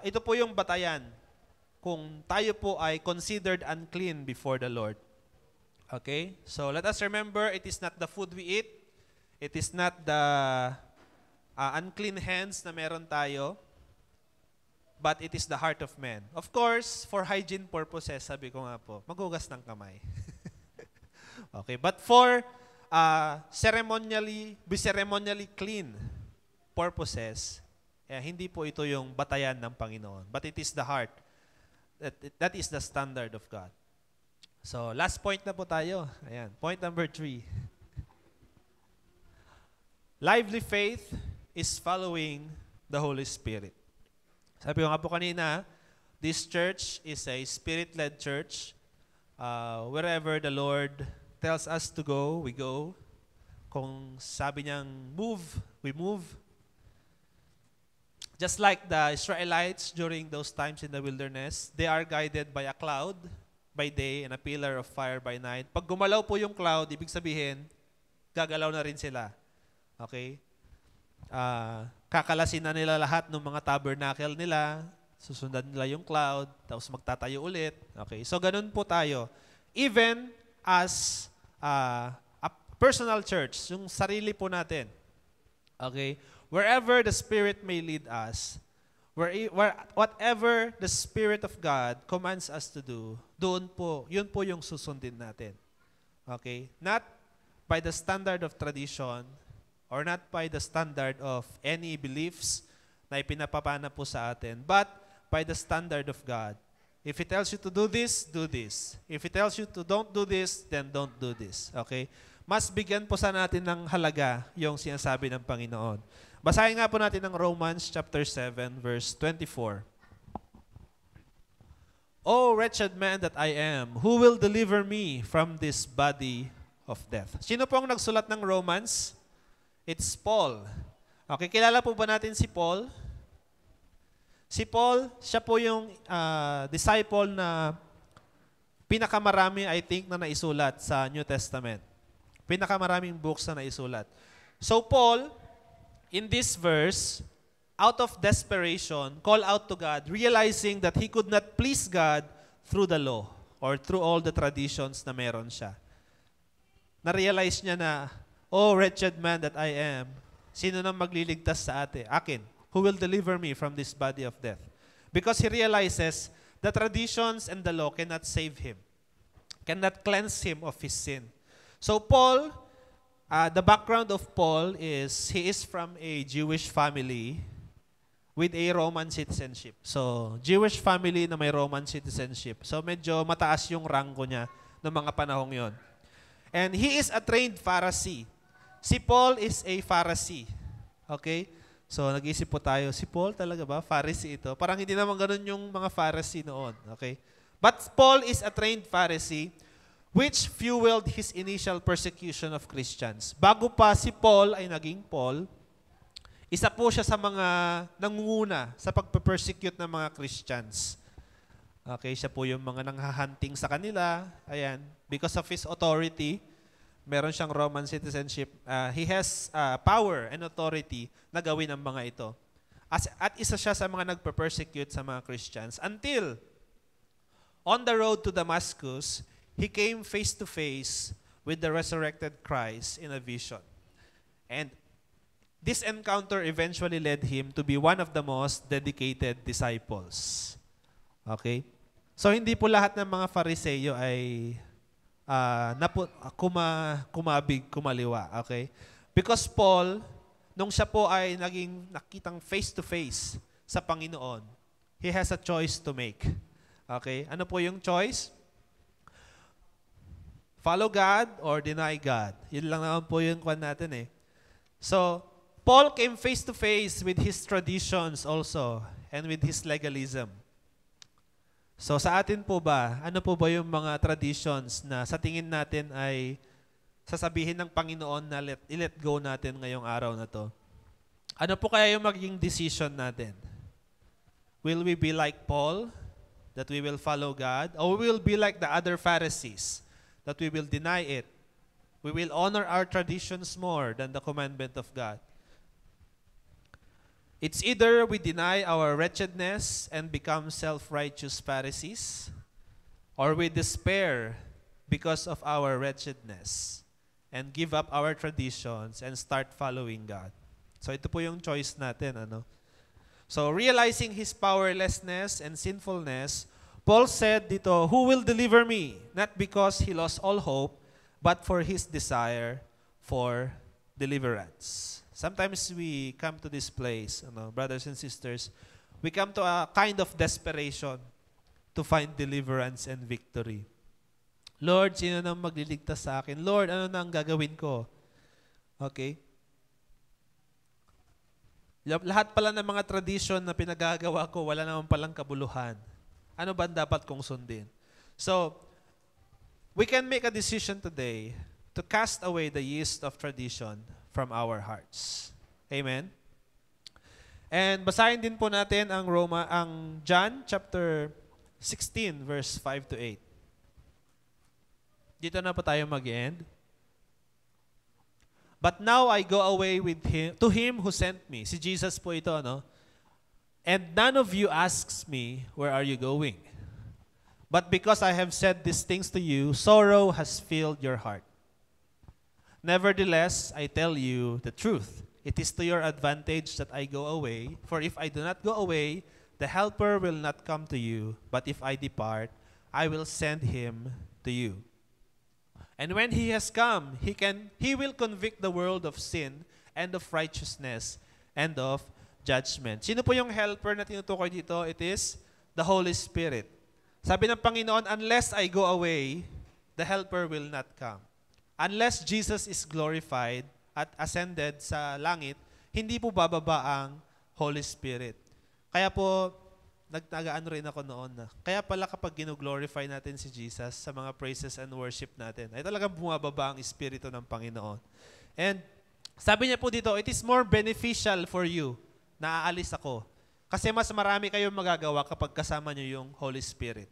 ito po yung batayan kung tayo po ay considered unclean before the Lord. Okay? So let us remember, it is not the food we eat, it is not the unclean hands na meron tayo, but it is the heart of man. Of course, for hygiene purposes, sabi ko nga po, maghugas ng kamay. Okay, but for ceremonially clean purposes, hindi po ito yung batayan ng Panginoon, but it is the heart. That is the standard of God. So, last point na po tayo. Ayan, point number 3. Lively faith is following the Holy Spirit. Sabi ko nga po kanina, this church is a Spirit-led church. Wherever the Lord tells us to go, we go. Kung sabi niyang move, we move. Just like the Israelites during those times in the wilderness, they are guided by a cloud by day and a pillar of fire by night. Pag gumalaw po yung cloud, ibig sabihin, gagalaw na rin sila. Okay? Kakalasin na nila lahat ng mga tabernacle nila, susundan nila yung cloud, tapos magtatayo ulit. Okay, so ganun po tayo. Even as a personal church, yung sarili po natin. Okay, wherever the Spirit may lead us, whatever the Spirit of God commands us to do, doon po, yun po yung susundin natin. Okay, not by the standard of tradition, or not by the standard of any beliefs na ipinapapana po sa atin, but by the standard of God. If He tells you to do this, do this. If He tells you to don't do this, then don't do this. Okay? Mas bigyan po sa natin ng halaga yung sinasabi ng Panginoon. Basahin nga po natin ng Romans chapter 7, verse 24. O wretched man that I am, who will deliver me from this body of death? Sino po ang nagsulat ng Romans? It's Paul. Okay, kilala po ba natin si Paul? Si Paul, siya po yung disciple na pinakamarami, I think, na naisulat sa New Testament. Pinakamaraming books na naisulat. So Paul, in this verse, out of desperation, call out to God, realizing that he could not please God through the law or through all the traditions na meron siya. Na-realize niya na, oh, wretched man that I am, sino nang magliligtas sa akin? Who will deliver me from this body of death? Because he realizes the traditions and the law cannot save him, cannot cleanse him of his sin. So Paul, the background of Paul is, he is from a Jewish family with a Roman citizenship. So, Jewish family na may Roman citizenship. So, medyo mataas yung rango niya noong mga panahong yon. And he is a trained Pharisee. Si Paul is a Pharisee. Okay? So, nag-isip po tayo, si Paul talaga ba? Pharisee ito. Parang hindi naman ganun yung mga Pharisee noon. Okay? But Paul is a trained Pharisee which fueled his initial persecution of Christians. Bago pa si Paul ay naging Paul, isa po siya sa mga nangunguna sa pagpe-persecute ng mga Christians. Okay, siya po yung mga nanghahunting sa kanila. Ayan, because of his authority, meron siyang Roman citizenship. He has power and authority na gawin ang mga ito. At isa siya sa mga nagpe-persecute sa mga Christians until on the road to Damascus, he came face to face with the resurrected Christ in a vision. And This encounter eventually led him to be one of the most dedicated disciples. Okay? So, hindi po lahat ng mga Fariseyo ay kumabig, kumaliwa. Okay? Because Paul, nung siya po ay nakitang face-to-face sa Panginoon, he has a choice to make. Okay? Ano po yung choice? Follow God or deny God. Yun lang naman po yung kwan natin eh. So, Paul came face-to-face with his traditions also and with his legalism. So sa atin po ba, ano po ba yung mga traditions na sa tingin natin ay sasabihin ng Panginoon na i-let go natin ngayong araw na to? Ano po kaya yung magiging decision natin? Will we be like Paul, that we will follow God? Or we will be like the other Pharisees, that we will deny it? We will honor our traditions more than the commandment of God. It's either we deny our wretchedness and become self-righteous Pharisees, or we despair because of our wretchedness and give up our traditions and start following God. So ito po yung choice natin. So realizing his powerlessness and sinfulness, Paul said dito, "Who will deliver me?" Not because he lost all hope, but for his desire for deliverance. Sometimes we come to this place, brothers and sisters, we come to a kind of desperation to find deliverance and victory. Lord, sino nang magliligtas sa akin? Lord, ano na ang gagawin ko? Okay? Lahat pala ng mga tradition na pinagagawa ko, wala naman palang kabuluhan. Ano ba dapat kong sundin? So, we can make a decision today to cast away the yeast of tradition from our hearts. Amen? And basahin din po natin ang John chapter 16 verse 5 to 8. Dito na po tayo mag-end. But now I go away to him who sent me. Si Jesus po ito, And none of you asks me, where are you going? But because I have said these things to you, sorrow has filled your heart. Nevertheless, I tell you the truth. It is to your advantage that I go away. For if I do not go away, the Helper will not come to you. But if I depart, I will send him to you. And when he has come, he will convict the world of sin and of righteousness and of judgment. Sino po yung Helper na tinutukoy dito? It is the Holy Spirit. Sabi ng Panginoon, unless I go away, the Helper will not come. Unless Jesus is glorified at ascended sa langit, hindi po bababa ang Holy Spirit. Kaya po, nag-ano rin ako noon na. Kaya pala kapag gino-glorify natin si Jesus sa mga praises and worship natin, ay talagang bumababa ang Espiritu ng Panginoon. And sabi niya po dito, it is more beneficial for you na aalis ako. Kasi mas marami kayong magagawa kapag kasama niyo yung Holy Spirit.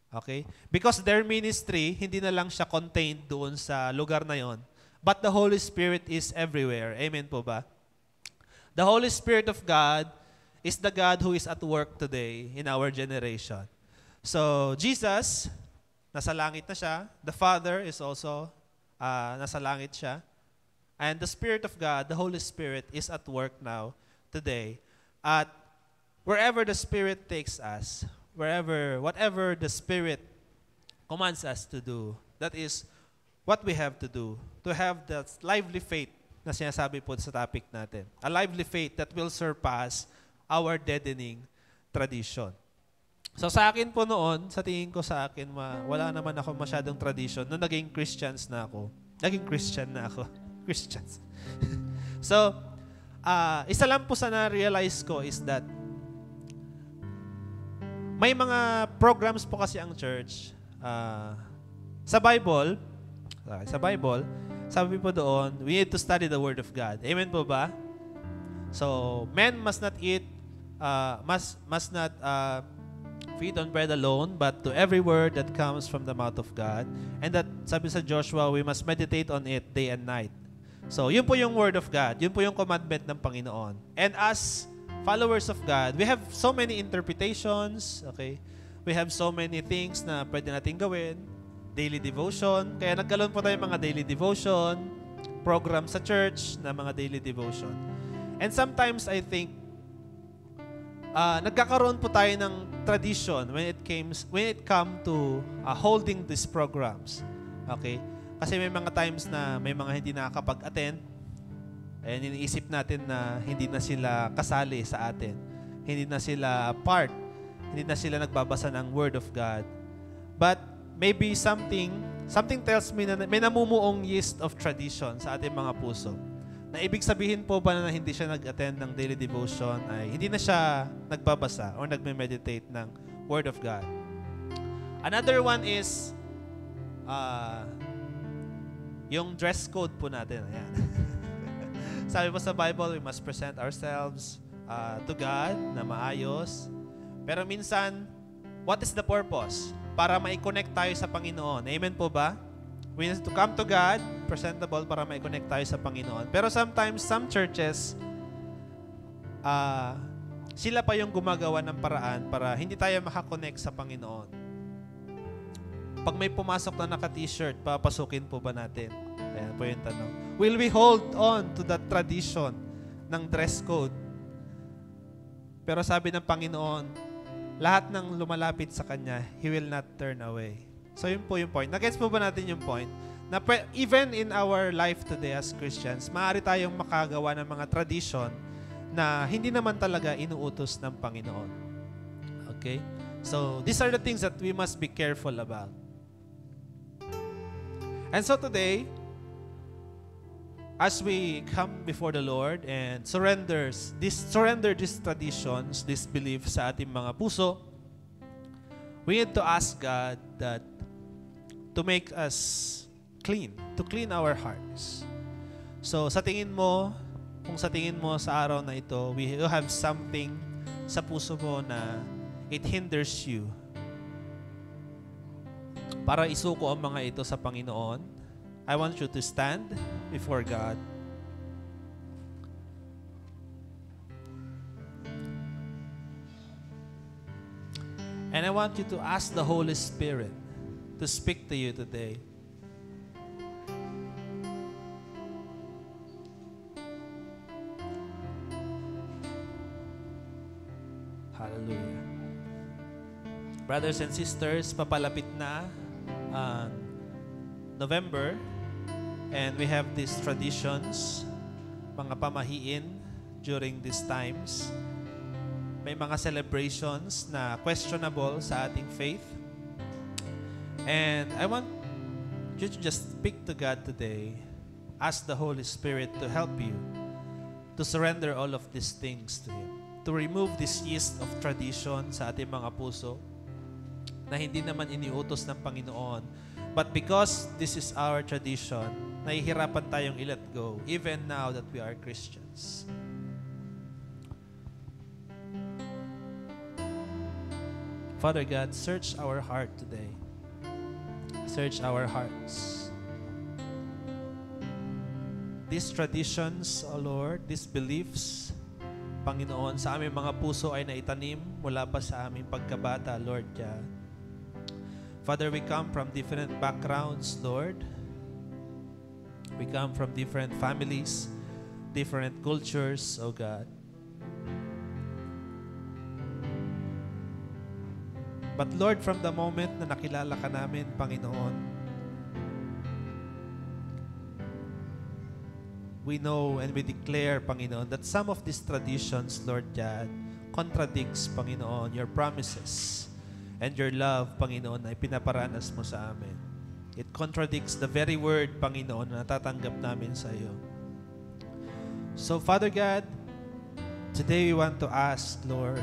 Okay? Because their ministry, hindi na lang siya contained doon sa lugar na yon, but the Holy Spirit is everywhere. Amen po ba? The Holy Spirit of God is the God who is at work today in our generation. So, Jesus, nasa langit na siya. The Father is also nasa langit siya. And the Spirit of God, the Holy Spirit, is at work now, today. At wherever the Spirit takes us, whatever the Spirit commands us to do, that is what we have to do. To have that lively faith na sinasabi po sa topic natin. A lively faith that will surpass our deadening tradition. So sa akin po noon, sa tingin ko sa akin, wala naman ako masyadong tradition. Nung naging Christian na ako. Christians. So, isa lang po sa na-realize ko is that may mga programs po kasi ang church. Sa Bible, sabi po doon, we need to study the Word of God. Amen po ba? So, men must not eat, must not feed on bread alone, but to every word that comes from the mouth of God. And that, sabi sa Joshua, we must meditate on it day and night. So, yun po yung Word of God. Yun po yung commandment ng Panginoon. And as followers of God, we have so many interpretations, okay? We have so many things na pwede natin gawin. Daily devotion. Kaya nagkaroon po tayo mga daily devotion, program sa church na mga daily devotion. And sometimes I think nagkakaroon po tayo ng tradition when it come to holding these programs. Okay? Kasi may mga times na may mga hindi nakakapag-attend. And iniisip natin na hindi na sila kasali sa atin. Hindi na sila part. Hindi na sila nagbabasa ng Word of God. But maybe something tells me na may namumuong yeast of tradition sa ating mga puso. Na ibig sabihin po ba na hindi siya nag-attend ng daily devotion ay hindi na siya nagbabasa or nagme-meditate ng Word of God. Another one is yung dress code po natin. Ayan. Sabi po sa Bible, we must present ourselves to God na maayos. Pero minsan, what is the purpose? Para ma-connect tayo sa Panginoon. Amen po ba? We need to come to God, presentable para ma-connect tayo sa Panginoon. Pero sometimes, some churches, sila pa yung gumagawa ng paraan para hindi tayo makakonect sa Panginoon. Pag may pumasok na naka-t-shirt, papasukin po ba natin? Ayan po yung tanong. Will we hold on to that tradition ng dress code? Pero sabi ng Panginoon, lahat ng lumalapit sa Kanya, He will not turn away. So yun po yung point. Nag-gets po ba natin yung point? Na even in our life today as Christians, maaari tayong makagawa ng mga tradition na hindi naman talaga inuutos ng Panginoon. Okay? So these are the things that we must be careful about. And so today, as we come before the Lord and surrender these traditions, these beliefs sa ating mga puso, we need to ask God that to make us clean, to clean our hearts. So sa tingin mo, kung sa tingin mo sa araw na ito, we have something sa puso mo na it hinders you para isuko ang mga ito sa Panginoon, I want you to stand before God. And I want you to ask the Holy Spirit to speak to you today. Hallelujah. Brothers and sisters, papalapit na November. And we have these traditions, mga pamahiin during these times. May mga celebrations na questionable sa ating faith. And I want you to just speak to God today. Ask the Holy Spirit to help you to surrender all of these things to Him. To remove this yeast of tradition sa ating mga puso na hindi naman iniutos ng Panginoon. But because this is our tradition, nahihirapan tayong i-let go, even now that we are Christians. Father God, search our heart today. Search our hearts. These traditions, O Lord, these beliefs, Panginoon, sa aming mga puso ay naitanim mula pa sa aming pagkabata, Lord God. Father, we come from different backgrounds, Lord. We come from different families, different cultures, oh God. But Lord, from the moment na nakilala ka namin, Panginoon, we know and we declare, Panginoon, that some of these traditions, Lord God, contradicts, Panginoon, your promises and your love, Panginoon, na ipinaparanas mo sa amin. It contradicts the very word, Panginoon, na natatanggap namin sa iyo. So, Father God, today we want to ask, Lord,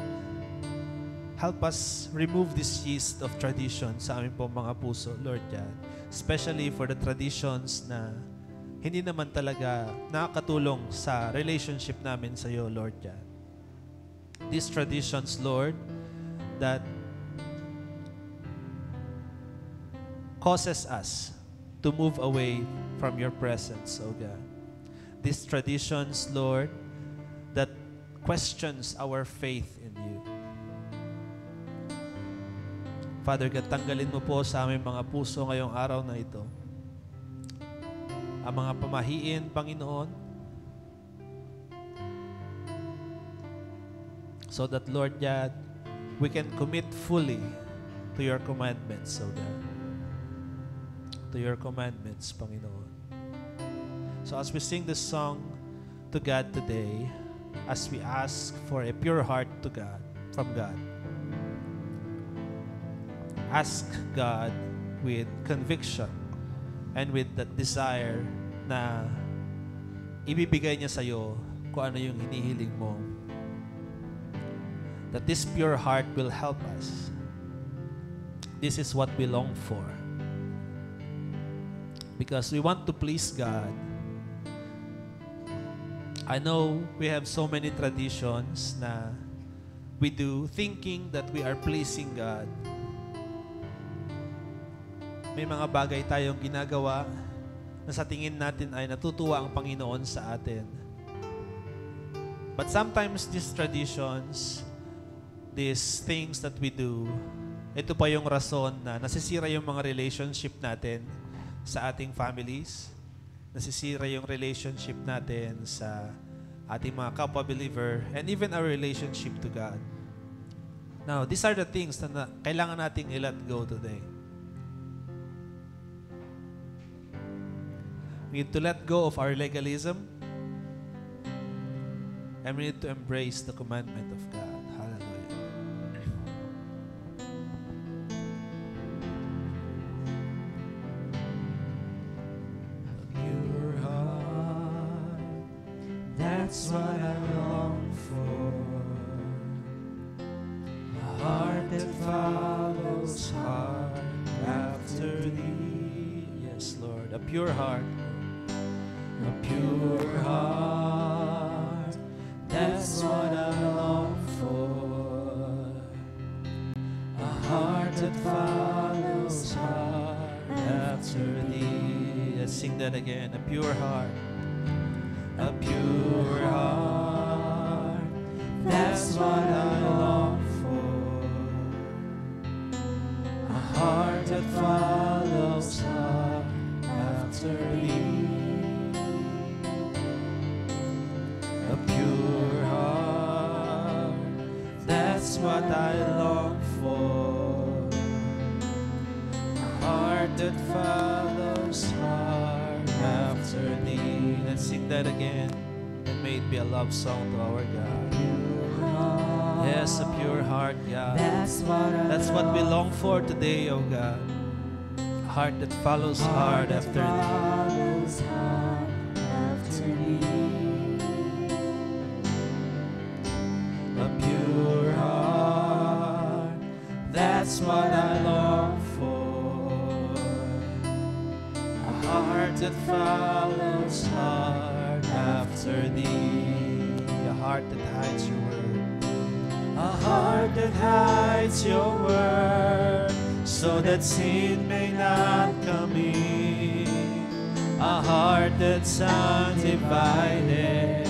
help us remove this yeast of tradition sa aming pong mga puso, Lord God. Especially for the traditions na hindi naman talaga nakakatulong sa relationship namin sa iyo, Lord God. These traditions, Lord, that causes us to move away from your presence, oh God. These traditions, Lord, that questions our faith in you. Father God, tanggalin mo po sa aming mga puso ngayong araw na ito ang mga pamahiin, Panginoon, so that, Lord God, we can commit fully to your commandments, O God. To your commandments, Panginoon. So as we sing this song to God today, as we ask for a pure heart to God, from God, ask God with conviction and with that desire na ibibigay niya sa'yo kung ano yung hinihiling mo. That this pure heart will help us. This is what we long for. Because we want to please God. I know we have so many traditions na we do thinking that we are pleasing God. May mga bagay tayong ginagawa na sa tingin natin ay natutuwa ang Panginoon sa atin. But sometimes these traditions, these things that we do, ito pa yung rason na nasisira yung mga relationship natin sa ating families, nasisira yung relationship natin sa ating mga kapwa-believer, and even our relationship to God. Now, these are the things na kailangan nating i-let go today. We need to let go of our legalism, and we need to embrace the commandment of God. Hallelujah. Pure heart, that's what I long for. A heart that follows hard after thee. Yes, Lord. A pure heart. A pure heart, that's what I long for. A heart that follows hard after thee. Let's sing that again. A pure heart. A pure heart, that's what I long for. A heart that follows hard after thee. A pure heart, that's what I long for. A heart that follows hard after thee. Let's sing that again. And may it be a love song to our God. Yes, a pure heart, God. That's what we long for today, oh God. A heart that follows hard after thee. A pure heart, that's what I long for. A heart that follows hard after thee. A heart that hides your word. A heart that hides your word, so that sin may not come in. A heart that's undivided,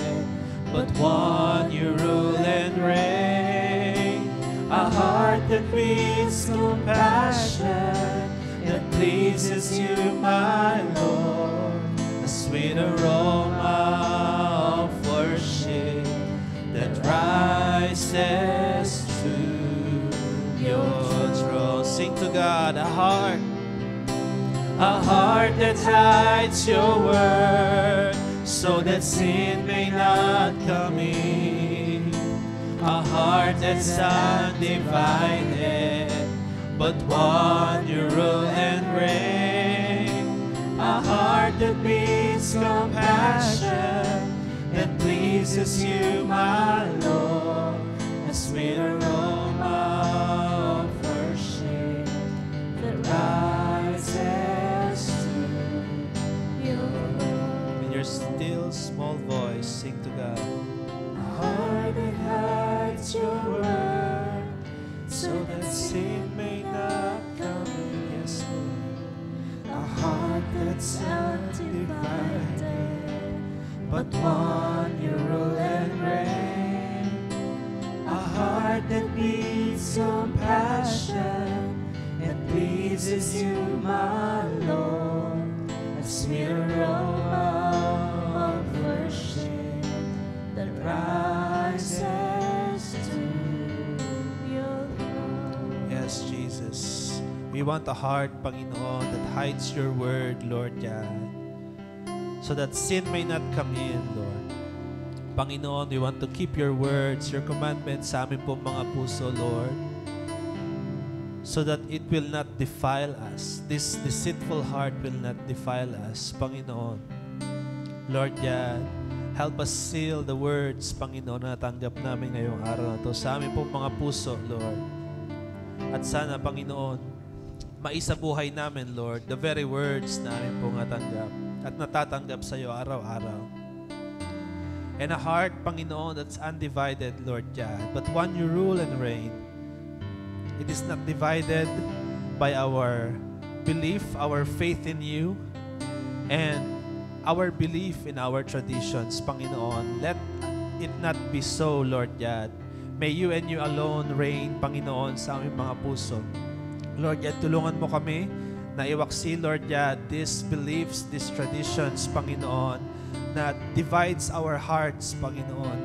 but one you rule and reign. A heart that beats compassion, that pleases you, my Lord. A sweet aroma of worship that rises to your throne. Sing to God, a heart that hides your word, so that sin may not come in. A heart that's undivided, but one you rule and reign. A heart that beats compassion, that pleases you, my Lord. A sweet aroma of worship that rises to your throne. in your still small voice. Sing to God. A heart that hides your word, so that sin may not come in. Yes, Lord. A heart that's undivided, but one you rule and reign. A heart that beats compassion and pleases you, my Lord. A sweet aroma of worship that rises to We want a heart, Panginoon, that hides your word, Lord God, so that sin may not come in, Lord. Panginoon, we want to keep your words, your commandments sa amin po mga puso, Lord, so that it will not defile us. This deceitful heart will not defile us, Panginoon. Lord God, help us seal the words, Panginoon, na natanggap namin ngayong araw na ito sa amin pong mga puso, Lord. At sana, Panginoon, maisabuhay namin, Lord, the very words na amin pong natanggap at natatanggap sa iyo araw-araw. And a heart, Panginoon, that's undivided, Lord God, but one you rule and reign. It is not divided by our belief, our faith in you, and our belief in our traditions, Panginoon. Let it not be so, Lord God. May you and you alone reign, Panginoon, sa aming mga puso. Lord God, tulungan mo kami na iwaksi, Lord God, these beliefs, these traditions, Panginoon, that divides our hearts, Panginoon,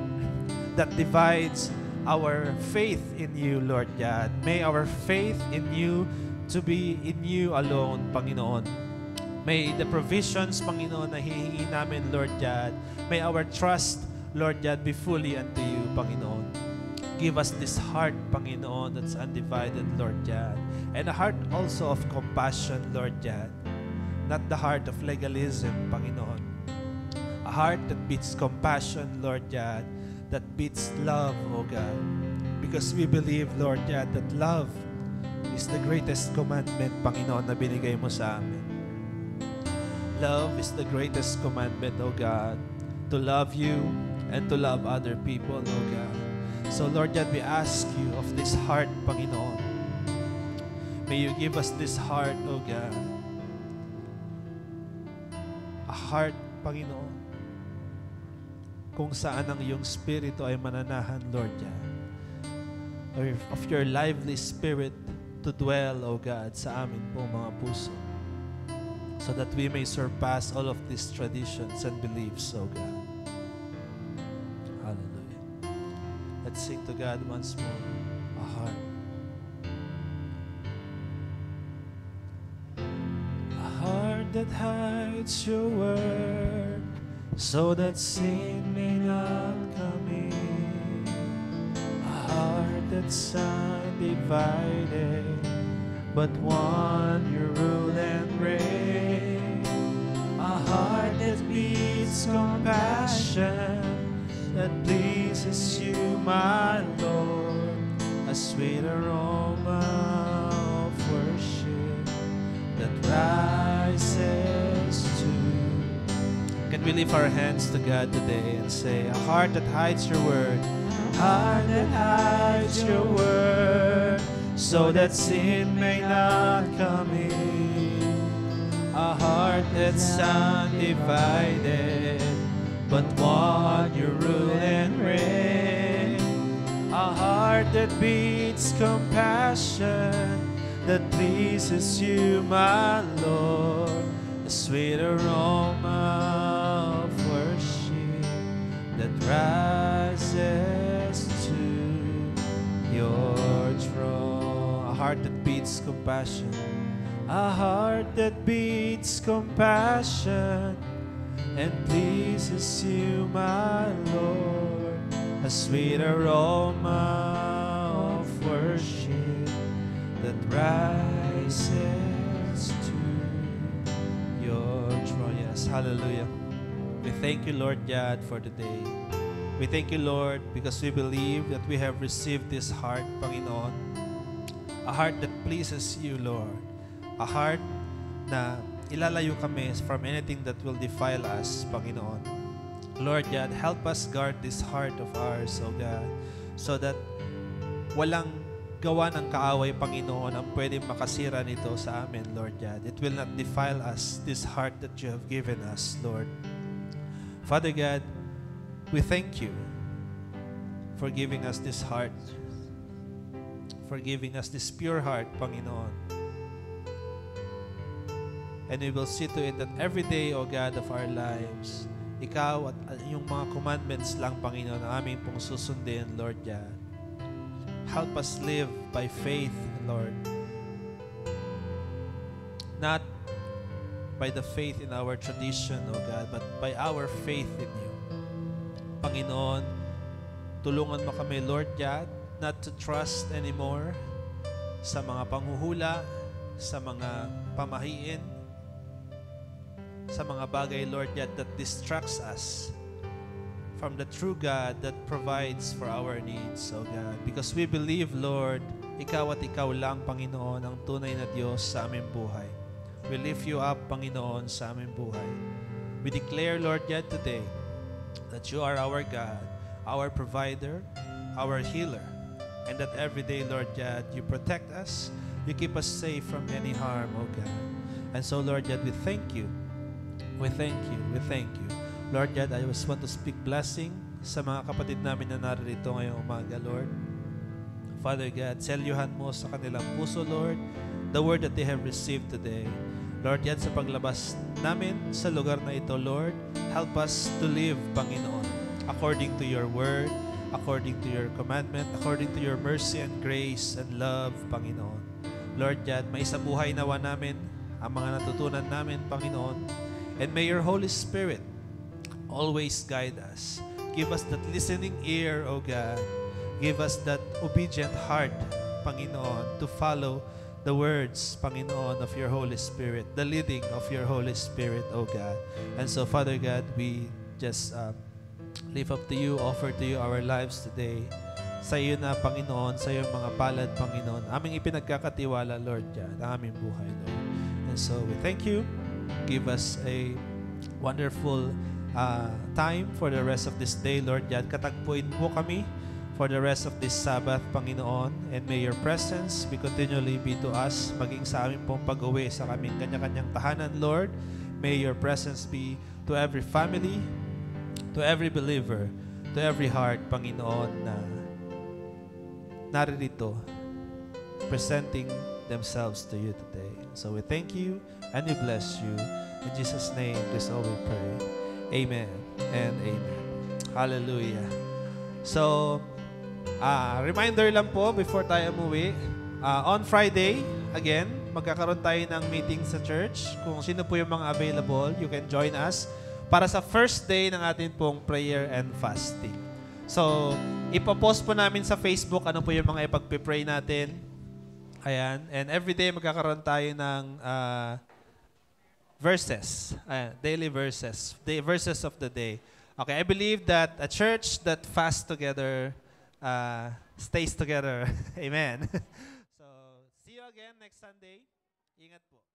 that divides our faith in you, Lord God. May our faith in you to be in you alone, Panginoon. May the provisions, Panginoon, na hihingi namin, Lord God, may our trust, Lord God, be fully unto you, Panginoon. Give us this heart, Panginoon, that's undivided, Lord God, and a heart also of compassion, Lord God, not the heart of legalism, Panginoon. A heart that beats compassion, Lord God, that beats love, oh God. Because we believe, Lord God, that love is the greatest commandment, Panginoon, na binigay mo sa amin. Love is the greatest commandment, oh God, to love you and to love other people, oh God. So, Lord God, we ask you of this heart, Panginoon. May you give us this heart, oh God. A heart, Panginoon, kung saan ang iyong spirito ay mananahan, Lord God. Or of your lively spirit to dwell, O God, sa amin po mga puso. So that we may surpass all of these traditions and beliefs, O God. Hallelujah. Let's sing to God once more. A heart. A heart that hides your word, so that sin may not come in. A heart that's undivided, but one you rule and reign. A heart that beats compassion, that pleases you, my Lord. A sweet aroma of worship that rises to. Can we lift our hands to God today and say, a heart that hides your word, a heart that hides your word, so that sin may not come in. A heart that's undivided, but one you rule and reign. A heart that beats compassion, that pleases you, my Lord. A sweet aroma that rises to your throne. A heart that beats compassion, a heart that beats compassion, and pleases you, my Lord. A sweet aroma of worship that rises to your throne. Yes, hallelujah. We thank you, Lord God, for today. We thank you, Lord, because we believe that we have received this heart, Panginoon. A heart that pleases you, Lord. A heart na ilalayo kami from anything that will defile us, Panginoon. Lord God, help us guard this heart of ours, O God, so that walang gawa ng kaaway, Panginoon, ang pwedeng makasira nito sa amin, Lord God. It will not defile us, this heart that you have given us, Lord. Father God, we thank you for giving us this heart, for giving us this pure heart, Panginoon. And we will see to it that every day, O God, of our lives, Ikaw at yung mga commandments lang, Panginoon, ang aming pong susundin, Lord God. Help us live by faith, Lord. not by the faith in our tradition, O God, but by our faith in you. Panginoon, tulungan mo kami, Lord God, not to trust anymore sa mga panghuhula, sa mga pamahiin, sa mga bagay, Lord God, that distracts us from the true God that provides for our needs, O God. Because we believe, Lord, Ikaw at Ikaw lang, Panginoon, ang tunay na Diyos sa aming buhay. We lift you up, Panginoon, sa aming buhay. We declare, Lord God, today that you are our God, our provider, our healer, and that every day, Lord God, you protect us, you keep us safe from any harm, O God. And so, Lord God, we thank you. We thank you. We thank you. Lord God, I just want to speak blessing sa mga kapatid namin na narito ngayong umaga, Lord. Father God, selyuhan mo sa kanilang puso, Lord, the word that they have received today. Lord God, sa paglabas namin sa lugar na ito, Lord, help us to live, Panginoon, according to your word, according to your commandment, according to your mercy and grace and love, Panginoon. Lord God, may isabuhay nawa namin ang mga natutunan namin, Panginoon. And may your Holy Spirit always guide us. Give us that listening ear, O God. Give us that obedient heart, Panginoon, to follow the words, Panginoon, of your Holy Spirit, the leading of your Holy Spirit, O God. And so, Father God, we just lift up to you, offer to you our lives today. Sa iyo na, Panginoon, sa iyong mga palad, Panginoon, aming ipinagkakatiwala, Lord God, ang aming buhay, Lord. And so, we thank you. Give us a wonderful time for the rest of this day, Lord God. Katagpuin po kami for the rest of this Sabbath, Panginoon. And may your presence be continually be to us, maging sa amin pong pag-uwi sa kaming kanya-kanyang tahanan, Lord. May your presence be to every family, to every believer, to every heart, Panginoon, na naririto, presenting themselves to you today. So we thank you and we bless you. In Jesus' name, this all we pray. Amen and amen. Hallelujah. So, reminder lang po before tayo umuwi. On Friday, again, magkakaroon tayo ng meeting sa church. Kung sino po yung mga available, you can join us para sa first day ng ating pong prayer and fasting. So, ipopost po namin sa Facebook ano po yung mga ipagpipray natin. Ayan. And every day magkakaroon tayo ng verses. Daily verses. The verses of the day. Okay, I believe that a church that fasts together stays together. Amen. So, see you again next Sunday. Ingat po.